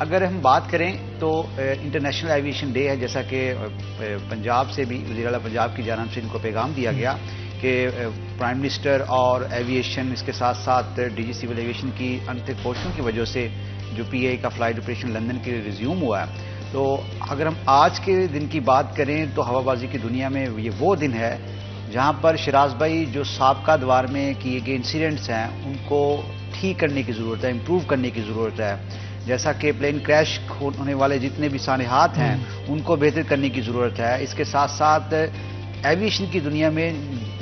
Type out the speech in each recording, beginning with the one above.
اگر ہم بات کریں تو انٹرنیشنل ایویشن ڈے ہے، جیسا کہ پنجاب سے بھی وزیر اعلیٰ پنجاب کی جانب سے ان کو پیغام دیا گیا کہ پرائم منسٹر اور ایویشن، اس کے ساتھ ساتھ ڈی جی سول ایویشن کی انتھک کوششوں کی وجہ سے جو پی اے کا فلائٹ آپریشن لندن کے لیے ریزیوم ہوا ہے. تو اگر ہم آج کے دن کی بات کریں تو ہوا بازی کی دنیا میں یہ وہ دن ہے جہاں پر شیراز بھائی جو سابقہ ادوار میں کیے گئے انسیڈنٹس ہیں ان کو ٹھیک کرنے کی ضرورت ہے، امپروو کرنے کی ضرورت ہے. جیسا کہ پلین کریش ہونے والے جتنے بھی سانحات ہیں ان کو بہتر کرنے کی ضرورت ہے. اس کے ساتھ ساتھ ایویشن کی دنیا میں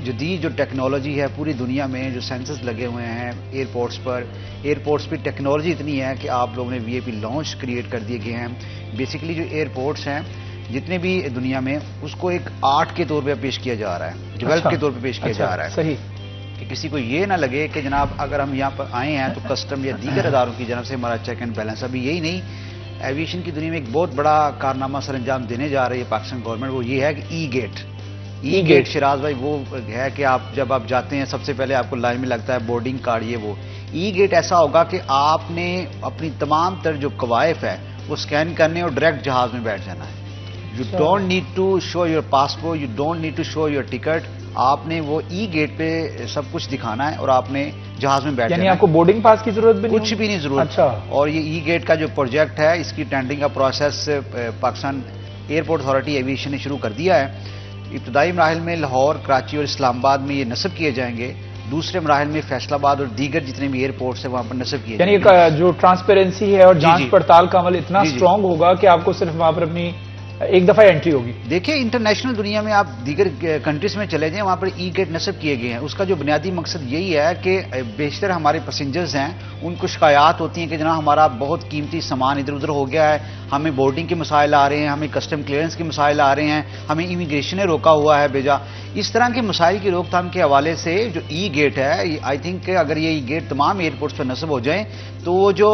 جدید جو ٹیکنالوجی ہے، پوری دنیا میں جو سینسرز لگے ہوئے ہیں ایئرپورٹس پہ ٹیکنالوجی اتنی ہے کہ آپ لوگوں نے وی آئی پی لانچ کریٹ کر دیے گئے ہیں. بیسیکلی جو ایئرپورٹس ہیں جتنے بھی دنیا میں اس کو ایک آرٹ کے طور پہ پیش کیا جا رہا ہے، ڈیولپ کے طور پہ پیش کیا جا رہا ہے. صحیح کہ کسی کو یہ نہ لگے کہ جناب اگر ہم یہاں پر آئے ہیں تو کسٹم یا دیگر اداروں کی جانب سے ہمارا چیک اینڈ بیلنس. ابھی یہی نہیں، ایویشن کی دنیا میں ایک بہت بڑا کارنامہ سر انجام دینے جا رہی ہے پاکستان گورنمنٹ. وہ یہ ہے کہ ای گیٹ شیراز بھائی وہ ہے کہ آپ جب آپ جاتے ہیں سب سے پہلے آپ کو لائن میں لگتا ہے بورڈنگ کارڈ. یہ وہ ای گیٹ ایسا ہوگا کہ آپ نے اپنی تمام تر جو قوائف ہے وہ سکین کرنے اور ڈائریکٹ جہاز میں بیٹھ جانا ہے. You don't need to show your passport, you don't need to show your ticket. آپ نے وہ ای گیٹ پہ سب کچھ دکھانا ہے اور آپ نے جہاز میں بیٹھ جانا ہے. یعنی آپ کو بورڈنگ پاس کی ضرورت بھی کچھ بھی نہیں ضرورت. اچھا. اور یہ ای گیٹ کا جو پروجیکٹ ہے اس کی ٹینڈرنگ کا process Pakistan airport authority aviation نے شروع کر دیا ہے. ابتدائی مراحل میں لاہور، کراچی اور اسلام آباد میں یہ نصب کیے جائیں گے. دوسرے مراحل میں فیصل آباد اور دیگر جتنے بھی ایئرپورٹس ہیں وہاں پر نصب کیے جائیں گے. یعنی جو ٹرانسپیرنسی ہے اور جانچ پڑتال کا عمل اتنا سٹرونگ ہوگا کہ آپ کو صرف وہاں پر اپنی ایک دفعہ انٹری ہوگی. دیکھیں انٹرنیشنل دنیا میں آپ دیگر کنٹریز میں چلے جائیں، وہاں پر ای گیٹ نصب کیے گئے ہیں. اس کا جو بنیادی مقصد یہی ہے کہ بیشتر ہمارے پیسنجرز ہیں ان کو شکایات ہوتی ہیں کہ جناب ہمارا بہت قیمتی سامان ادھر ادھر ہو گیا ہے، ہمیں بورڈنگ کے مسائل آ رہے ہیں، ہمیں کسٹم کلیئرنس کے مسائل آ رہے ہیں، ہمیں امیگریشن نے روکا ہوا ہے بھیجا. اس طرح کے مسائل کی روک تھام کے حوالے سے جو ای گیٹ ہے، آئی تھنک کہ اگر یہ ای گیٹ تمام ایئرپورٹس پر نصب ہو جائیں تو وہ جو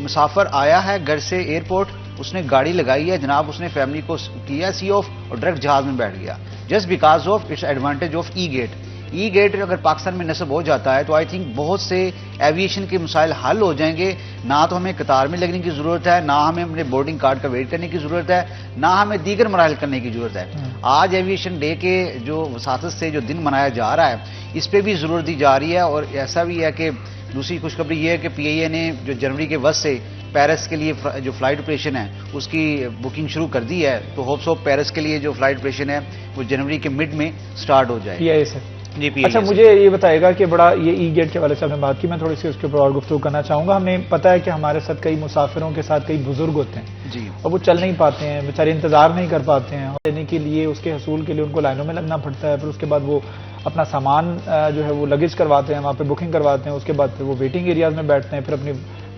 مسافر آیا ہے گھر سے ایئرپورٹ، اس نے گاڑی لگائی ہے جناب، اس نے فیملی کو کیا سی آف اور ڈائریکٹ جہاز میں بیٹھ گیا just because of its advantage of E gate. E gate اگر پاکستان میں نصب ہو جاتا ہے تو آئی تھنک بہت سے ایویشن کے مسائل حل ہو جائیں گے. نہ تو ہمیں قطار میں لگنے کی ضرورت ہے، نہ ہمیں اپنے بورڈنگ کارڈ کا ویٹ کرنے کی ضرورت ہے، نہ ہمیں دیگر مراحل کرنے کی ضرورت ہے. آج ایویشن ڈے کے جو وساطت سے جو دن منایا جا رہا ہے اس پہ بھی ضرورت دی جا رہی ہے. اور ایسا بھی ہے کہ دوسری خوشخبری یہ ہے کہ پی آئی اے نے جو جنوری کے وقت سے پیرس کے لیے جو فلائٹ آپریشن ہے اس کی بکنگ شروع کر دی ہے. تو ہوپس آف پیرس کے لیے جو فلائٹ آپریشن ہے وہ جنوری کے مڈ میں سٹارٹ ہو جائے. پی آئی اے سے جی پی اچھا مجھے یہ بتائے گا کہ بڑا یہ ای گیٹ کے حوالے سے آپ نے بات کی، میں تھوڑی سی اس کے اوپر اور گفتگو کرنا چاہوں گا. ہمیں پتہ ہے کہ ہمارے ساتھ کئی مسافروں کے ساتھ کئی بزرگ ہوتے ہیں جی اور وہ چل نہیں پاتے ہیں، بیچارے انتظار نہیں کر پاتے ہیں لینے کے لیے. اس کے حصول کے لیے ان کو لائنوں میں لگنا پڑتا ہے، پھر اس کے بعد وہ اپنا سامان جو ہے وہ لگیج کرواتے ہیں، وہاں پہ بکنگ کرواتے ہیں، اس کے بعد پھر وہ ویٹنگ ایریاز میں بیٹھتے ہیں، پھر اپنی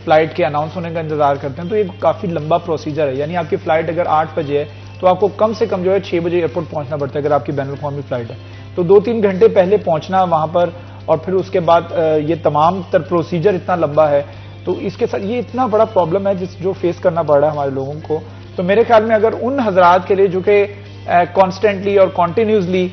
فلائٹ کے اناؤنس ہونے کا انتظار کرتے ہیں. تو یہ کافی لمبا پروسیجر ہے. یعنی آپ کی فلائٹ اگر 8 بجے ہے تو آپ کو کم سے کم جو ہے 6 بجے ایئرپورٹ پہنچنا پڑتا ہے اگر آپ کی بین الاقوامی فلائٹ ہے. تو 2-3 گھنٹے پہلے پہنچنا وہاں پر اور پھر اس کے بعد یہ تمام تر پروسیجر اتنا لمبا ہے. تو اس کے ساتھ یہ اتنا بڑا پرابلم ہے جو فیس کرنا پڑ رہا ہے ہمارے لوگوں کو. تو میرے خیال میں اگر ان حضرات کے لیے جو کہ کانسٹنٹلی اور کنٹینیوسلی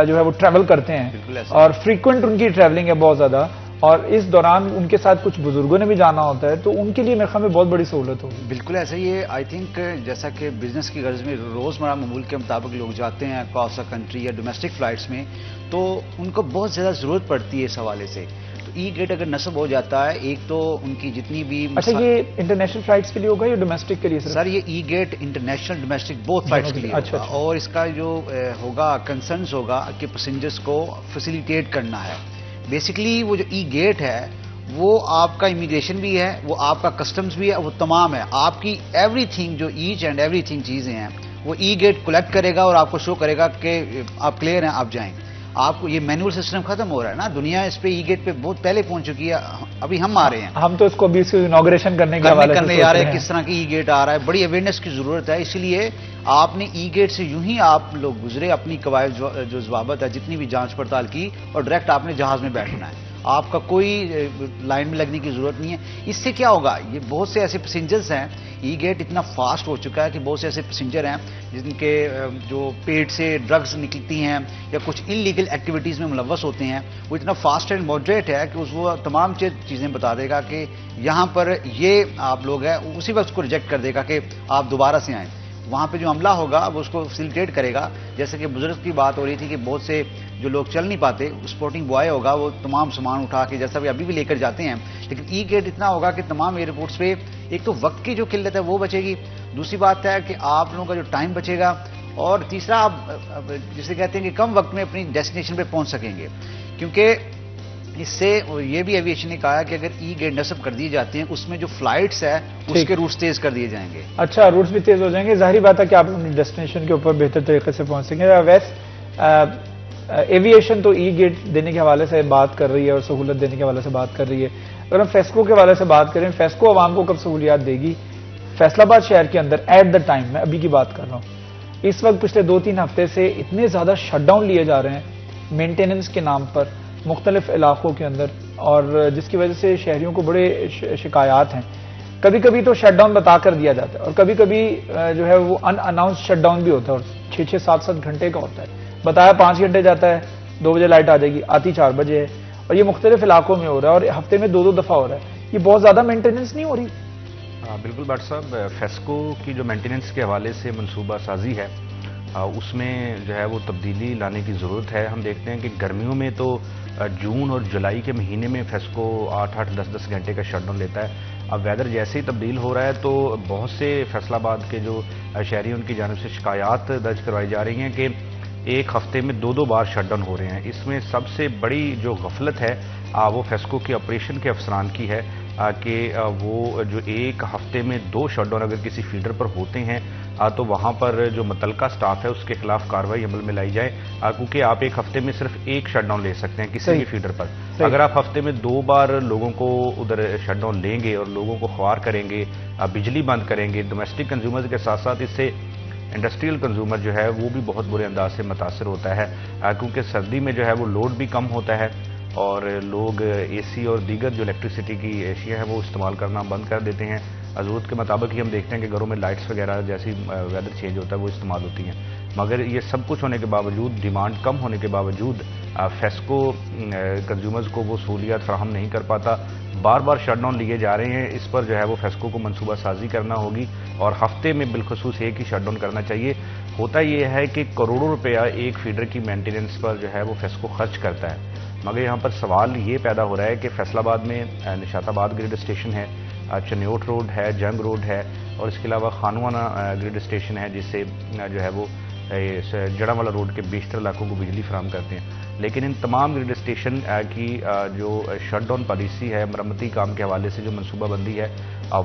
جو ہے وہ ٹریول کرتے ہیں اور فریکوینٹ ان کی ٹریولنگ ہے بہت زیادہ، اور اس دوران ان کے ساتھ کچھ بزرگوں نے بھی جانا ہوتا ہے، تو ان کے لیے میرے خیال میں بہت بڑی سہولت ہوگی. بالکل ایسا ہی ہے. آئی تھنک جیسا کہ بزنس کی غرض میں روزمرہ معمول کے مطابق لوگ جاتے ہیں اکراس کنٹری یا ڈومیسٹک فلائٹس میں، تو ان کو بہت زیادہ ضرورت پڑتی ہے اس حوالے سے. تو ای گیٹ اگر نصب ہو جاتا ہے، ایک تو ان کی جتنی بھی اچھا یہ انٹرنیشنل فلائٹس کے لیے ہوگا یا ڈومیسٹک کے لیے؟ سر یہ ای گیٹ انٹرنیشنل ڈومیسٹک بہت فلائٹس کے لیے ہوگا. اور اس کا جو ہوگا کنسرنز ہوگا کہ پیسنجرز کو فیسیلیٹیٹ کرنا ہے. بیسیکلی وہ جو ای گیٹ ہے وہ آپ کا امیگریشن بھی ہے، وہ آپ کا کسٹمز بھی ہے، وہ تمام ہے. آپ کی ایوری تھنگ جو ایچ اینڈ ایوری تھنگ چیزیں ہیں وہ ای گیٹ کلیکٹ کرے گا اور آپ کو شو کرے گا کہ آپ کلیئر ہیں، آپ جائیں. آپ کو یہ مینول سسٹم ختم ہو رہا ہے نا، دنیا اس پہ ای گیٹ پہ بہت پہلے پہنچ چکی ہے. ابھی ہم آ رہے ہیں، ہم تو اس کو ابھی انوگریشن کرنے کے حوالے کرنے جا رہے ہیں. کس طرح کی ای گیٹ آ رہا ہے، بڑی اویئرنیس کی ضرورت ہے. اسی لیے آپ نے ای گیٹ سے یوں ہی آپ لوگ گزرے، اپنی قواعد جو ضوابط ہے جتنی بھی جانچ پڑتال کی، اور ڈائریکٹ آپ نے جہاز میں بیٹھنا ہے. آپ کا کوئی لائن میں لگنے کی ضرورت نہیں ہے. اس سے کیا ہوگا, یہ بہت سے ایسے پیسنجرز ہیں, ای گیٹ اتنا فاسٹ ہو چکا ہے کہ بہت سے ایسے پیسنجر ہیں جن کے جو پیٹ سے ڈرگز نکلتی ہیں یا کچھ انلیگل ایکٹیویٹیز میں ملوث ہوتے ہیں, وہ اتنا فاسٹ اینڈ ماڈریٹ ہے کہ وہ تمام چیزیں بتا دے گا کہ یہاں پر یہ آپ لوگ ہیں, اسی وقت اس کو ریجیکٹ کر دے گا کہ آپ دوبارہ سے آئیں. وہاں پہ جو عملہ ہوگا وہ اس کو فیسیلیٹیٹ کرے گا. جیسے کہ بزرگ کی بات ہو رہی تھی کہ بہت سے جو لوگ چل نہیں پاتے, سپورٹنگ بوائے ہوگا, وہ تمام سامان اٹھا کے جیسا بھی ابھی بھی لے کر جاتے ہیں. لیکن ای گیٹ اتنا ہوگا کہ تمام ایئرپورٹس پہ ایک تو وقت کی جو قلت ہے وہ بچے گی, دوسری بات ہے کہ آپ لوگوں کا جو ٹائم بچے گا, اور تیسرا آپ جسے کہتے ہیں کہ کم وقت میں اپنی ڈیسٹینیشن پہ پہنچ سکیں گے. کیونکہ اس سے یہ بھی ایویشن نے کہا کہ اگر ای گیٹ نصب کر دیے جاتے ہیں اس میں جو فلائٹس ہے اس کے روٹس تیز کر دیے جائیں گے. اچھا, روٹس بھی تیز ہو جائیں گے, ظاہری بات ہے کہ آپ اپنی ڈیسٹینیشن کے اوپر بہتر طریقے سے پہنچ سکیں گے. ایویشن تو ای گیٹ دینے کے حوالے سے بات کر رہی ہے اور سہولت دینے کے حوالے سے بات کر رہی ہے. اگر ہم فیسکو کے حوالے سے بات کریں, فیسکو عوام کو کب سہولیات دے گی؟ فیصل آباد شہر کے اندر ایٹ دا ٹائم, میں ابھی کی بات کر رہا ہوں, اس وقت پچھلے 2-3 ہفتے سے اتنے زیادہ شٹ ڈاؤن لیے جا رہے ہیں مینٹیننس کے نام پر مختلف علاقوں کے اندر, اور جس کی وجہ سے شہریوں کو بڑے شکایات ہیں. کبھی کبھی تو شٹ ڈاؤن بتا کر دیا جاتا ہے, اور کبھی کبھی جو ہے وہ ان اناؤنس شٹ ڈاؤن بھی ہوتا ہے, اور 6-7 گھنٹے کا ہوتا ہے. بتایا 5 گھنٹے جاتا ہے, 2 بجے لائٹ آ جائے گی, آتی 4 بجے ہے, اور یہ مختلف علاقوں میں ہو رہا ہے, اور ہفتے میں 2 دفعہ ہو رہا ہے. یہ بہت زیادہ مینٹیننس نہیں ہو رہی؟ بالکل بٹ صاحب, فیسکو کی جو مینٹیننس کے حوالے سے منصوبہ سازی ہے اس میں جو ہے وہ تبدیلی لانے کی ضرورت ہے. ہم دیکھتے ہیں کہ گرمیوں میں تو جون اور جولائی کے مہینے میں فیسکو 8-8, 10-10 گھنٹے کا شٹ ڈاؤن لیتا ہے. اب ویدر جیسے ہی تبدیل ہو رہا ہے تو بہت سے فیصل آباد کے جو شہری ان کی جانب سے شکایات درج کروائی جا رہی ہیں کہ ایک ہفتے میں 2 بار شٹ ڈاؤن ہو رہے ہیں. اس میں سب سے بڑی جو غفلت ہے وہ فیسکو کے آپریشن کے افسران کی ہے کہ وہ جو ایک ہفتے میں 2 شٹ ڈاؤن اگر کسی فیڈر پر ہوتے ہیں تو وہاں پر جو متعلقہ سٹاف ہے اس کے خلاف کارروائی عمل میں لائی جائے, کیونکہ آپ ایک ہفتے میں صرف 1 شٹ ڈاؤن لے سکتے ہیں کسی بھی فیڈر پر. اگر آپ ہفتے میں 2 بار لوگوں کو ادھر شٹ ڈاؤن لیں گے اور لوگوں کو خوار کریں گے, بجلی بند کریں گے, ڈومیسٹک کنزیومرز کے ساتھ ساتھ اس سے انڈسٹریل کنزیومر جو ہے وہ بھی بہت برے انداز سے متاثر ہوتا ہے, کیونکہ سردی میں جو ہے وہ لوڈ بھی کم ہوتا ہے اور لوگ اے سی اور دیگر جو الیکٹریسٹی کی اشیاء ہیں وہ استعمال کرنا بند کر دیتے ہیں. ضرورت کے مطابق ہی ہم دیکھتے ہیں کہ گھروں میں لائٹس وغیرہ جیسی ویدر چینج ہوتا ہے وہ استعمال ہوتی ہیں. مگر یہ سب کچھ ہونے کے باوجود, ڈیمانڈ کم ہونے کے باوجود فیسکو کنزیومرز کو وہ سہولیات فراہم نہیں کر پاتا. بار بار شٹ ڈاؤن لیے جا رہے ہیں. اس پر جو ہے وہ فیسکو کو منصوبہ سازی کرنا ہوگی اور ہفتے میں بالخصوص ایک ہی شٹ ڈاؤن کرنا چاہیے. ہوتا یہ ہے کہ کروڑوں روپیہ ایک فیڈر کی مینٹیننس پر جو ہے وہ فیسکو خرچ کرتا ہے, مگر یہاں پر سوال یہ پیدا ہو رہا ہے کہ فیصل آباد میں نشات آباد گریڈ اسٹیشن ہے, چنیوٹ روڈ ہے, جنگ روڈ ہے, اور اس کے علاوہ خانوانہ گریڈ اسٹیشن ہے جس سے جو ہے وہ جڑا والا روڈ کے بیشتر علاقوں کو بجلی فراہم کرتے ہیں. لیکن ان تمام گریڈ اسٹیشن کی جو شٹ ڈاؤن پالیسی ہے, مرمتی کام کے حوالے سے جو منصوبہ بندی ہے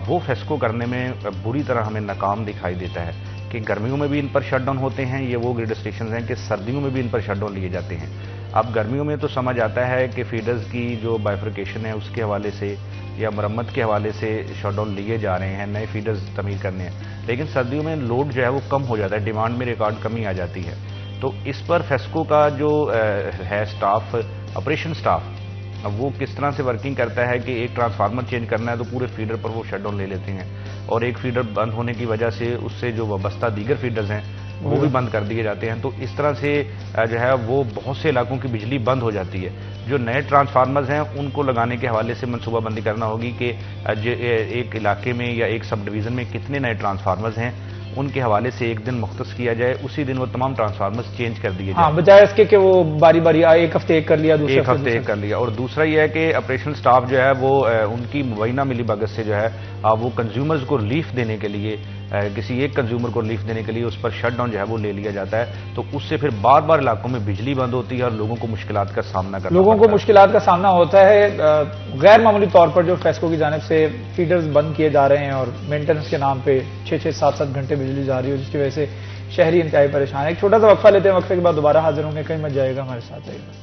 وہ فیسکو کرنے میں بری طرح ہمیں ناکام دکھائی دیتا ہے. کہ گرمیوں میں بھی ان پر شٹ ڈاؤن ہوتے ہیں, یہ وہ گریڈ اسٹیشنز ہیں کہ سردیوں میں بھی ان پر شٹ ڈاؤن لیے جاتے ہیں. اب گرمیوں میں تو سمجھ آتا ہے کہ فیڈرز کی جو بائفرکیشن ہے اس کے حوالے سے یا مرمت کے حوالے سے شٹ ڈاؤن لیے جا رہے ہیں, نئے فیڈرز تعمیر کرنے ہیں. لیکن سردیوں میں لوڈ جو ہے وہ کم ہو جاتا ہے, ڈیمانڈ میں ریکارڈ کمی آ جاتی ہے. تو اس پر فیسکو کا جو ہے سٹاف, آپریشن سٹاف, وہ کس طرح سے ورکنگ کرتا ہے کہ ایک ٹرانسفارمر چینج کرنا ہے تو پورے فیڈر پر وہ شٹ ڈاؤن لے لیتے ہیں, اور ایک فیڈر بند ہونے کی وجہ سے اس سے جو وابستہ دیگر فیڈرز ہیں وہ بھی بند کر دیے جاتے ہیں. تو اس طرح سے جو ہے وہ بہت سے علاقوں کی بجلی بند ہو جاتی ہے. جو نئے ٹرانسفارمرز ہیں ان کو لگانے کے حوالے سے منصوبہ بندی کرنا ہوگی کہ ایک علاقے میں یا ایک سب ڈویژن میں کتنے نئے ٹرانسفارمرز ہیں, ان کے حوالے سے ایک دن مختص کیا جائے, اسی دن وہ تمام ٹرانسفارمرز چینج کر دیے جائیں, بجائے اس کے کہ وہ باری باری ایک ہفتے ایک کر لیا, ایک ہفتے ایک کر لیا. اور دوسرا یہ ہے کہ آپریشنل سٹاف جو ہے وہ ان کی مبینہ ملی بھگت سے جو ہے وہ کنزیومرز کو ریلیف دینے کے لیے, کسی ایک کنزیومر کو ریلیف دینے کے لیے اس پر شٹ ڈاؤن جو ہے وہ لے لیا جاتا ہے. تو اس سے پھر بار بار علاقوں میں بجلی بند ہوتی ہے اور لوگوں کو مشکلات کا سامنا کرنا مشکلات کا سامنا ہوتا ہے. غیر معمولی طور پر جو فیسکو کی جانب سے فیڈرز بند کیے جا رہے ہیں اور مینٹیننس کے نام پہ 6-7 گھنٹے بجلی جا رہی ہے, جس کی وجہ سے شہری انتہائی پریشان ہے. ایک چھوٹا سا وقفہ لیتے ہیں, وقفے کے بعد دوبارہ حاضر ہوں گے. کہیں مت جائے گا, ہمارے ساتھ رہے گا.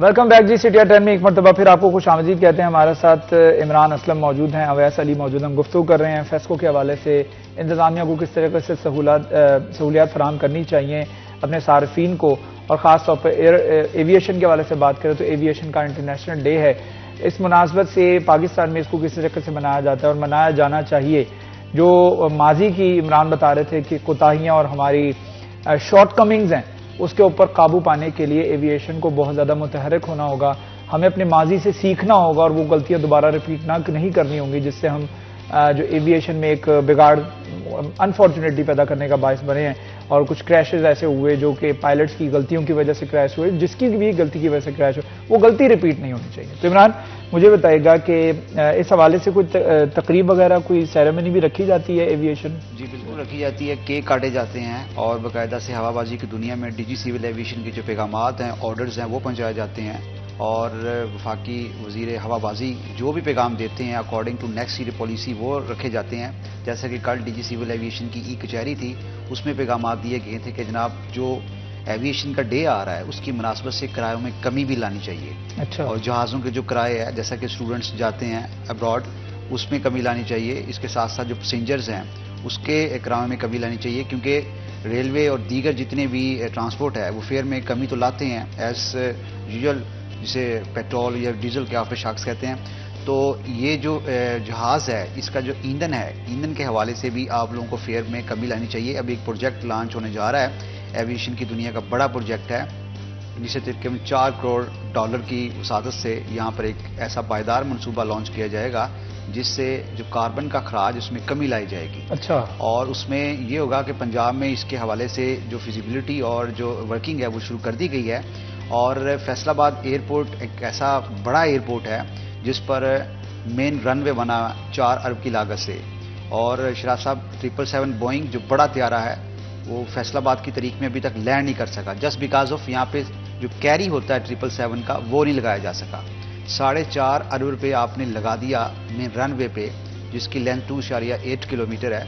ویلکم بیک جی سی ٹی آر 10 میں ایک مرتبہ پھر آپ کو خوش آمدید کہتے ہیں. ہمارے ساتھ عمران اسلم موجود ہیں, اویس علی موجود ہیں. ہم گفتگو کر رہے ہیں فیسکو کے حوالے سے انتظامیہ کو کس طریقے سے سہولیات فراہم کرنی چاہیے اپنے صارفین کو, اور خاص طور پر ایویشن کے حوالے سے بات کریں تو ایویشن کا انٹرنیشنل ڈے ہے. اس مناسبت سے پاکستان میں اس کو کس طریقے سے منایا جاتا ہے اور منایا جانا چاہیے. جو ماضی کی عمران بتا رہے تھے کہ کوتاہیاں اور ہماری شارٹ کمنگز ہیں, اس کے اوپر قابو پانے کے لیے ایویشن کو بہت زیادہ متحرک ہونا ہوگا. ہمیں اپنے ماضی سے سیکھنا ہوگا اور وہ غلطیاں دوبارہ ریپیٹ نہیں کرنی ہوں گی, جس سے ہم جو ایویشن میں ایک بگاڑ انفارچونیٹلی پیدا کرنے کا باعث بنے ہیں. اور کچھ کریشز ایسے ہوئے جو کہ پائلٹس کی غلطیوں کی وجہ سے کریش ہوئے, جس کی بھی غلطی کی وجہ سے کریش ہوئے, وہ غلطی ریپیٹ نہیں ہونی چاہیے. تو عمران مجھے بتائے گا کہ اس حوالے سے کوئی تقریب وغیرہ کوئی سیریمنی بھی رکھی جاتی ہے ایویشن؟ جی بالکل رکھی جاتی ہے, کیک کاٹے جاتے ہیں اور باقاعدہ سے ہوا بازی کی دنیا میں ڈی جی سول ایویشن کے جو پیغامات ہیں, آرڈرز ہیں, وہ پہنچائے جاتے ہیں. اور وفاقی وزیر ہوا بازی جو بھی پیغام دیتے ہیں according to next year policy وہ رکھے جاتے ہیں. جیسا کہ کل ڈی جی سول ایویشن کی ای کچہری تھی, اس میں پیغامات دیے گئے تھے کہ جناب جو ایویشن کا ڈے آ رہا ہے اس کی مناسبت سے کرایوں میں کمی بھی لانی چاہیے. اچھا. اور جہازوں کے جو کرائے ہیں, جیسا کہ اسٹوڈنٹس جاتے ہیں ابراڈ, اس میں کمی لانی چاہیے. اس کے ساتھ ساتھ جو پیسنجرز ہیں اس کے کرایوں میں کمی لانی چاہیے, کیونکہ ریلوے اور دیگر جتنے بھی ٹرانسپورٹ ہے وہ فیئر میں کمی تو لاتے ہیں ایز یوزول, جسے پیٹرول یا ڈیزل کے آپ پہ شاخص کہتے ہیں. تو یہ جو جہاز ہے اس کا جو ایندھن ہے, ایندھن کے حوالے سے بھی آپ لوگوں کو فیئر میں کمی لانی چاہیے. اب ایک پروجیکٹ لانچ ہونے جا رہا ہے, ایویشن کی دنیا کا بڑا پروجیکٹ ہے, جسے تقریباً $4 کروڑ کی وسعت سے یہاں پر ایک ایسا پائیدار منصوبہ لانچ کیا جائے گا جس سے جو کاربن کا اخراج اس میں کمی لائی جائے گی. اچھا. اور اس میں یہ ہوگا کہ پنجاب میں اس کے حوالے سے جو فیزیبلٹی اور جو ورکنگ ہے وہ شروع کر دی گئی ہے. اور فیصل آباد ایئرپورٹ ایک ایسا بڑا ایئرپورٹ ہے جس پر مین رن وے بنا 4 ارب کی لاگت سے. اور شراف صاحب 777 بوئنگ جو بڑا طیارہ ہے وہ فیصل آباد کی تاریخ میں ابھی تک لینڈ نہیں کر سکا, جسٹ بیکاز آف یہاں پہ جو کیری ہوتا ہے 777 کا وہ نہیں لگایا جا سکا. 4.5 ارب روپے آپ نے لگا دیا مین رن وے پہ, جس کی لینتھ 2.8 کلومیٹر ہے.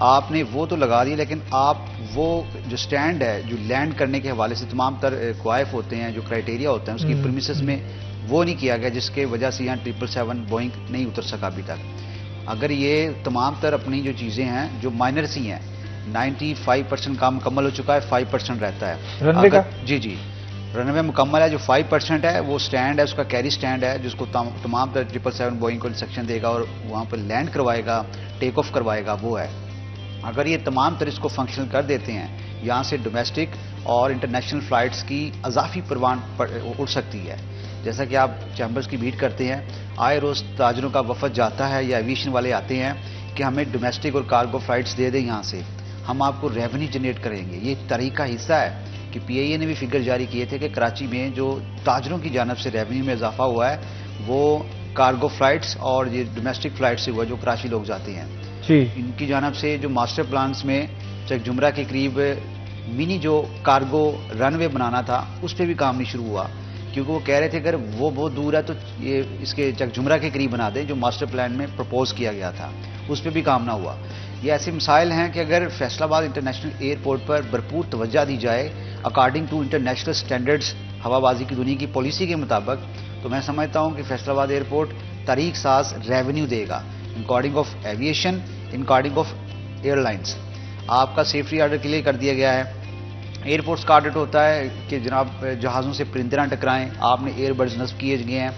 آپ نے وہ تو لگا دی, لیکن آپ وہ جو سٹینڈ ہے جو لینڈ کرنے کے حوالے سے تمام تر کوائف ہوتے ہیں, جو کرائٹیریا ہوتے ہیں اس کی پریمیسز میں وہ نہیں کیا گیا, جس کے وجہ سے یہاں 777 بوئنگ نہیں اتر سکا ابھی تک. اگر یہ تمام تر اپنی جو چیزیں ہیں جو مائنرس ہی ہیں, 95% کام مکمل ہو چکا ہے, 5% رہتا ہے رن وے کا. جی رن وے مکمل ہے, جو 5% ہے وہ سٹینڈ ہے, اس کا کیری سٹینڈ ہے جس کو تمام تر 777 بوئنگ کو انسٹرکشن دے گا اور وہاں پر لینڈ کروائے گا, ٹیک آف کروائے گا, وہ ہے. اگر یہ تمام تر اس کو فنکشنل کر دیتے ہیں, یہاں سے ڈومیسٹک اور انٹرنیشنل فلائٹس کی اضافی پروان اڑ سکتی ہے. جیسا کہ آپ چیمبرز کی بھیڑ کرتے ہیں, آئے روز تاجروں کا وفد جاتا ہے یا ایویشن والے آتے ہیں کہ ہمیں ڈومیسٹک اور کارگو فلائٹس دے دیں, یہاں سے ہم آپ کو ریونیو جنریٹ کریں گے. یہ تاریخ کا حصہ ہے کہ پی آئی اے نے بھی فگر جاری کیے تھے کہ کراچی میں جو تاجروں کی جانب سے ریونیو میں اضافہ ہوا ہے وہ کارگو فلائٹس اور یہ ڈومیسٹک فلائٹ سے ہوا جو کراچی لوگ جاتے ہیں. ان کی جانب سے جو ماسٹر پلانز میں چک جمرہ کے قریب منی جو کارگو رن وے بنانا تھا اس پہ بھی کام نہیں شروع ہوا, کیونکہ وہ کہہ رہے تھے اگر وہ بہت دور ہے تو یہ اس کے چک جمرہ کے قریب بنا دیں جو ماسٹر پلان میں پرپوز کیا گیا تھا, اس پہ بھی کام نہ ہوا. یہ ایسے مسائل ہیں کہ اگر فیصل آباد انٹرنیشنل ایئرپورٹ پر بھرپور توجہ دی جائے اکارڈنگ ٹو انٹرنیشنل سٹینڈرڈز ہوا بازی کی دنیا کی پالیسی کے مطابق, تو میں سمجھتا ہوں کہ فیصل آباد ایئرپورٹ تاریخ ساز ریونیو دے گا according of aviation, according of airlines. آپ کا سیفٹی آرڈر کلیئر کر دیا گیا ہے. ایئرپورٹس کا آڈٹ ہوتا ہے کہ جناب جہازوں سے پرندے نہ ٹکرائیں, آپ نے ایئر برڈز نصب کیے گئے ہیں,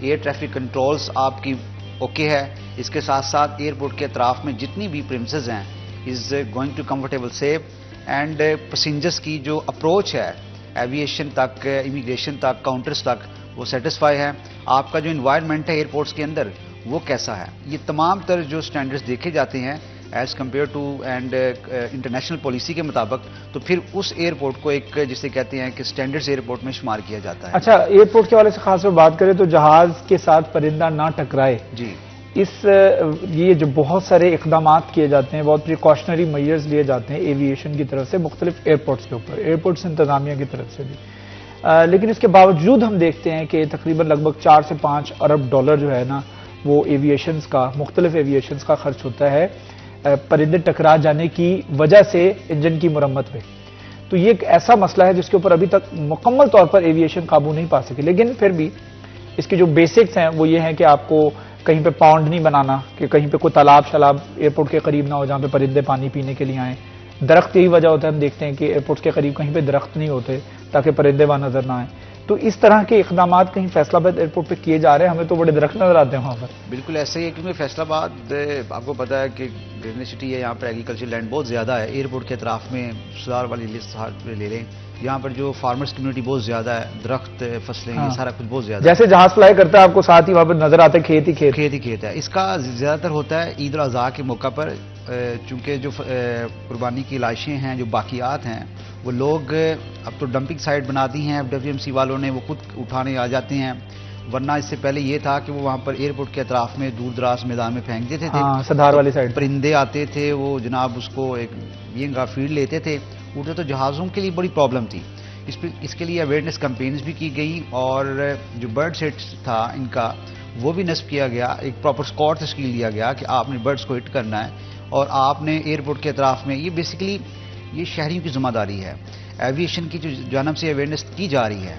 ایئر ٹریفک کنٹرولز آپ کی اوکے ہے. اس کے ساتھ ساتھ ایئرپورٹ کے اطراف میں جتنی بھی پریمسز ہیں is going to comfortable safe, and passengers کی جو اپروچ ہے ایویشن تک, امیگریشن تک, کاؤنٹرز تک, وہ سیٹسفائی ہے. آپ کا جو انوائرمنٹ ہے ایئرپورٹس کے اندر وہ کیسا ہے, یہ تمام تر جو سٹینڈرڈز دیکھے جاتے ہیں as compare to and international policy کے مطابق, تو پھر اس ایئرپورٹ کو ایک جسے کہتے ہیں کہ سٹینڈرڈز ایئرپورٹ میں شمار کیا جاتا ہے. اچھا, ایئرپورٹ کے حوالے سے خاص طور بات کریں تو جہاز کے ساتھ پرندہ نہ ٹکرائے, جی یہ جو بہت سارے اقدامات کیے جاتے ہیں, بہت پریکاشنری میئرز لیے جاتے ہیں ایویشن کی طرف سے مختلف ایئرپورٹس کے اوپر, ایئرپورٹس انتظامیہ کی طرف سے بھی, لیکن اس کے باوجود ہم دیکھتے ہیں کہ تقریباً لگ بھگ 4 سے 5 ارب ڈالر جو ہے نا وہ ایویشنز کا, مختلف ایویشنز کا خرچ ہوتا ہے پرندے ٹکرا جانے کی وجہ سے انجن کی مرمت پہ. تو یہ ایک ایسا مسئلہ ہے جس کے اوپر ابھی تک مکمل طور پر ایویشن قابو نہیں پا سکی. لیکن پھر بھی اس کے جو بیسکس ہیں وہ یہ ہیں کہ آپ کو کہیں پہ پاؤنڈ نہیں بنانا, کہ کہیں پہ کوئی تالاب شلاب ایئرپورٹ کے قریب نہ ہو جہاں پہ پرندے پانی پینے کے لیے آئیں. درخت یہی وجہ ہوتا ہے, ہم دیکھتے ہیں کہ ایئرپورٹ کے قریب کہیں پہ درخت نہیں ہوتے تاکہ پرندے وہاں نظر نہ آئیں. تو اس طرح کے اقدامات کہیں فیصل آباد ایئرپورٹ پہ کیے جا رہے ہیں, ہمیں تو بڑے درخت نظر آتے ہیں وہاں پر. بالکل ایسا ہی ہے, کیونکہ فیصل آباد آپ کو پتا ہے کہ گرین سٹی ہے, یہاں پر ایگریکلچر لینڈ بہت زیادہ ہے. ایئرپورٹ کے اطراف میں سدھار والی لسٹ لے لیں, یہاں پر جو فارمرز کمیونٹی بہت زیادہ ہے, درخت فصلیں یہ سارا کچھ بہت زیادہ جیسے جہاز فلائی کرتا ہے آپ کو ساتھ ہی وہاں پر نظر آتا ہے کھیت ہی کھیت. کھیت ہی کھیت ہے. اس کا زیادہ تر ہوتا ہے عید الاضحیٰ کے موقع پر, چونکہ جو قربانی کی لاشیں ہیں, جو باقیات ہیں, وہ لوگ اب تو ڈمپنگ سائٹ بنا دی ہیں WMC والوں نے, وہ خود اٹھانے آ جاتے ہیں. ورنہ اس سے پہلے یہ تھا کہ وہ وہاں پر ایئرپورٹ کے اطراف میں دور دراز میدان میں پھینک دیتے تھے. سدھار والی سائڈ پرندے آتے تھے, وہ جناب اس کو ایک یہ کا فیڈ لیتے تھے, اٹھے. تو جہازوں کے لیے بڑی پرابلم تھی. اس کے لیے اویئرنیس کمپینز بھی کی گئی, اور جو برڈ سیٹ تھا ان کا وہ بھی نصب کیا گیا. ایک پراپر اسکواڈ تشکیل دیا گیا کہ آپ نے برڈز کو ہٹ کرنا ہے, اور آپ نے ایئرپورٹ کے اطراف میں, یہ بیسیکلی یہ شہریوں کی ذمہ داری ہے. ایویشن کی جو جانب سے اویئرنیس کی جا رہی ہے.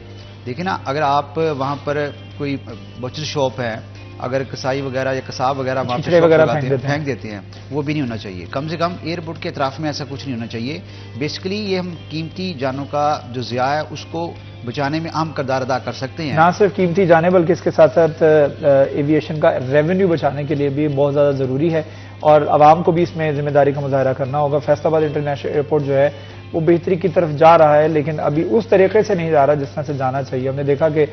دیکھیں نا, اگر آپ وہاں پر کوئی بچر شاپ ہے, اگر کسائی وغیرہ یا کساب وغیرہ وہاں پہ پھینک دیتے ہیں, وہ بھی نہیں ہونا چاہیے. کم سے کم ایئرپورٹ کے اطراف میں ایسا کچھ نہیں ہونا چاہیے. بیسیکلی یہ ہم قیمتی جانوں کا جو ضیاع ہے اس کو بچانے میں اہم کردار ادا کر سکتے ہیں. نہ صرف قیمتی جانیں بلکہ اس کے ساتھ ساتھ ایویشن کا ریونیو بچانے کے لیے بھی بہت زیادہ ضروری ہے, اور عوام کو بھی اس میں ذمہ داری کا مظاہرہ کرنا ہوگا. فیصل آباد انٹرنیشنل ایئرپورٹ جو ہے وہ بہتری کی طرف جا رہا ہے, لیکن ابھی اس طریقے سے نہیں جا رہا جس طرح سے جانا چاہیے. ہم نے دیکھا کہ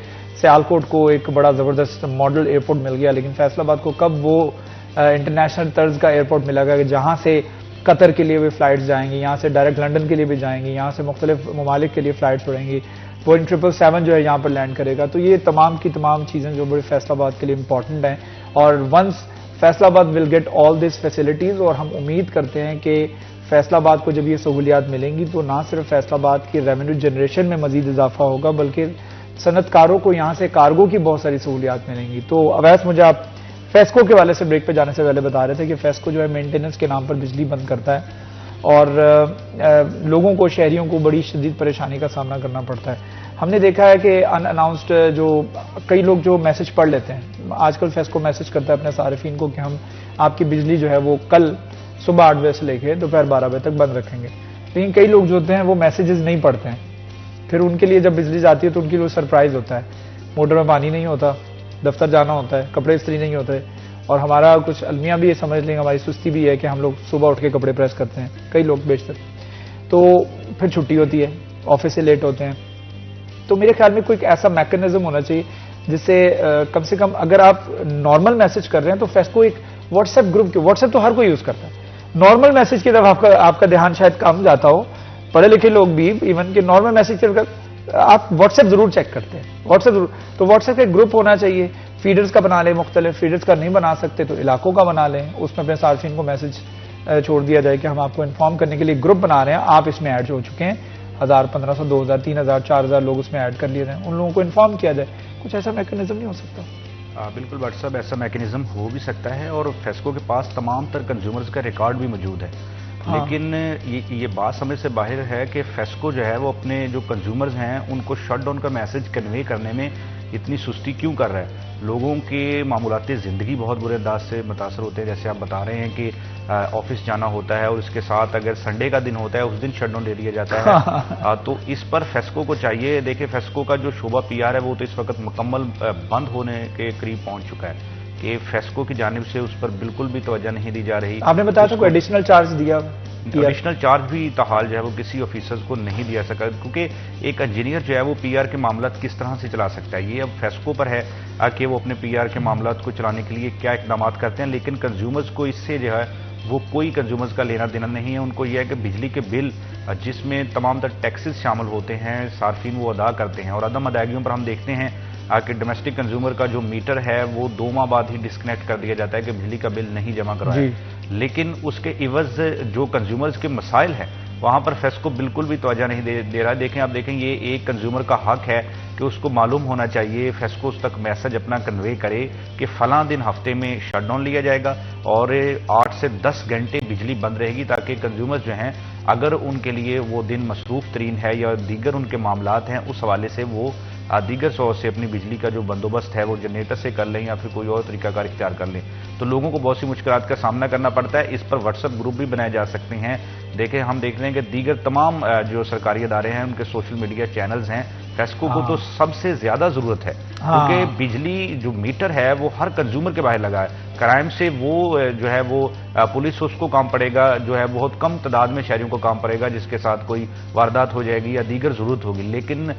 سیالکوٹ کو ایک بڑا زبردست ماڈل ایئرپورٹ مل گیا, لیکن فیصل آباد کو کب وہ انٹرنیشنل طرز کا ایئرپورٹ ملے گا کہ جہاں سے قطر کے لیے بھی فلائٹس جائیں گی, یہاں سے ڈائریکٹ لنڈن کے لیے بھی جائیں گی, یہاں سے مختلف ممالک کے لیے فلائٹس اڑیں گی, بوئنگ 777 جو ہے یہاں پر لینڈ کرے گا. تو یہ تمام کی تمام چیزیں جو بڑے فیصل آباد کے لیے امپورٹنٹ ہیں, اور ونس فیصل آباد will get all this facilities, اور ہم امید کرتے ہیں کہ فیصل آباد کو جب یہ سہولیات ملیں گی تو نہ صرف فیصل آباد کی ریونیو جنریشن میں مزید اضافہ ہوگا, بلکہ صنعت کاروں کو یہاں سے کارگو کی بہت ساری سہولیات ملیں گی. تو اویس, مجھے آپ فیسکو کے والے سے بریک پہ جانے سے پہلے بتا رہے تھے کہ فیسکو جو ہے مینٹیننس کے نام پر بجلی بند کرتا ہے, اور لوگوں کو, شہریوں کو بڑی شدید پریشانی کا سامنا کرنا پڑتا ہے. ہم نے دیکھا ہے کہ ان اناؤنسڈ جو کئی لوگ جو میسج پڑھ لیتے ہیں, آج کل فیسکو میسج کرتا ہے اپنے صارفین کو کہ ہم آپ کی بجلی جو ہے وہ کل صبح 8 بجے سے لے کے دوپہر 12 بجے تک بند رکھیں گے. لیکن کئی لوگ جو ہوتے ہیں وہ میسیجز نہیں پڑھتے ہیں, پھر ان کے لیے جب بجلی جاتی ہے تو ان کے لیے سرپرائز ہوتا ہے. موٹر میں پانی نہیں ہوتا, دفتر جانا ہوتا ہے, کپڑے استری نہیں ہوتے, اور ہمارا کچھ المیاں بھی یہ سمجھ لیں, ہماری سستی بھی ہے کہ ہم لوگ صبح اٹھ کے کپڑے پریس کرتے ہیں, کئی لوگ بیشتر, تو پھر چھٹی ہوتی ہے, آفس سے لیٹ ہوتے ہیں. تو میرے خیال میں کوئی ایسا میکنزم ہونا چاہیے جس سے کم سے کم اگر آپ نارمل میسج کر رہے ہیں تو فیسکو ایک واٹس ایپ گروپ کے, واٹس ایپ تو ہر کوئی یوز کرتا ہے, نارمل میسج کی طرف آپ کا دھیان شاید کم جاتا ہو, پڑھے لکھے لوگ بھی ایون کہ نارمل میسج کی طرف آپ واٹس ایپ ضرور چیک کرتے ہیں, واٹس ایپ ضرور. تو واٹس ایپ کا ایک گروپ ہونا چاہیے, فیڈرز کا بنا لیں, مختلف فیڈرز کا نہیں بنا سکتے تو علاقوں کا بنا لیں, اس میں اپنے صارفین کو میسج چھوڑ دیا جائے کہ ہم آپ کو انفارم کرنے کے لیے گروپ بنا رہے ہیں, آپ اس میں ایڈ ہو چکے ہیں, 1000 1500 2000 3000 4000 لوگ اس میں ایڈ کر لیے جائیں, ان لوگوں کو انفارم کیا جائے. کچھ ایسا میکنزم نہیں ہو سکتا؟ بالکل بٹ صاحب, ایسا میکنزم ہو بھی سکتا ہے, اور فیسکو کے پاس تمام تر کنزیومرز کا ریکارڈ بھی موجود ہے. لیکن یہ بات سمجھ سے باہر ہے کہ فیسکو جو ہے وہ اپنے جو کنزیومرز ہیں ان کو شٹ ڈاؤن کا میسج کنوے کرنے میں اتنی سستی کیوں کر رہا ہے. لوگوں کے معمولات زندگی بہت برے انداز سے متاثر ہوتے ہیں, جیسے آپ بتا رہے ہیں کہ آفس جانا ہوتا ہے اور اس کے ساتھ اگر سنڈے کا دن ہوتا ہے اس دن شٹ ڈاؤن دے دیا جاتا ہے. تو اس پر فیسکو کو چاہیے, دیکھیں فیسکو کا جو شعبہ PR ہے وہ تو اس وقت مکمل بند ہونے کے قریب پہنچ چکا ہے کہ فیسکو کی جانب سے اس پر بالکل بھی توجہ نہیں دی جا رہی. آپ نے بتایا تھا کوئی ایڈیشنل چارج دیا؟ ایڈیشنل چارج بھی تاحال جو ہے وہ کسی آفیسرز کو نہیں دیا سکا, کیونکہ ایک انجینئر جو ہے وہ PR کے معاملات کس طرح سے چلا سکتا ہے, یہ اب فیسکو پر ہے کہ وہ اپنے PR کے معاملات کو چلانے کے لیے کیا اقدامات کرتے ہیں. لیکن کنزیومرز کو اس سے جو ہے وہ کوئی کنزیومرز کا لینا دینا نہیں ہے. ان کو یہ ہے کہ بجلی کے بل جس میں تمام تر ٹیکسز شامل ہوتے ہیں صارفین وہ ادا کرتے ہیں, اور عدم ادائیگیوں پر ہم دیکھتے ہیں کہ ڈومیسٹک کنزیومر کا جو میٹر ہے وہ 2 ماہ بعد ہی ڈسکنیکٹ کر دیا جاتا ہے کہ بجلی کا بل نہیں جمع کروایا. لیکن اس کے عوض جو کنزیومرز کے مسائل ہیں وہاں پر فیسکو بالکل بھی توجہ نہیں دے رہا ہے. دیکھیں آپ دیکھیں, یہ ایک کنزیومر کا حق ہے کہ اس کو معلوم ہونا چاہیے, فیسکو اس تک میسج اپنا کنوے کرے کہ فلاں دن ہفتے میں شٹ ڈاؤن لیا جائے گا اور 8 سے 10 گھنٹے بجلی بند رہے گی, تاکہ کنزیومرز جو ہیں اگر ان کے لیے وہ دن مصروف ترین ہے یا دیگر ان کے معاملات ہیں، اس حوالے سے وہ دیگر سورس سے اپنی بجلی کا جو بندوبست ہے وہ جنریٹر سے کر لیں یا پھر کوئی اور طریقہ کار اختیار کر لیں، تو لوگوں کو بہت سی مشکلات کا سامنا کرنا پڑتا ہے۔ اس پر واٹس ایپ گروپ بھی بنائے جا سکتے ہیں۔ دیکھیں، ہم دیکھ رہے ہیں کہ دیگر تمام جو سرکاری ادارے ہیں ان کے سوشل میڈیا چینلز ہیں، فیسکو کو تو سب سے زیادہ ضرورت ہے، کیونکہ بجلی جو میٹر ہے وہ ہر کنزیومر کے باہر لگا ہے۔ کرائم سے وہ جو ہے وہ پولیس اس کو کام پڑے گا، جو ہے بہت کم تعداد میں شہریوں کو کام پڑے گا جس کے ساتھ کوئی واردات ہو جائے گی یا دیگر ضرورت ہوگی، لیکن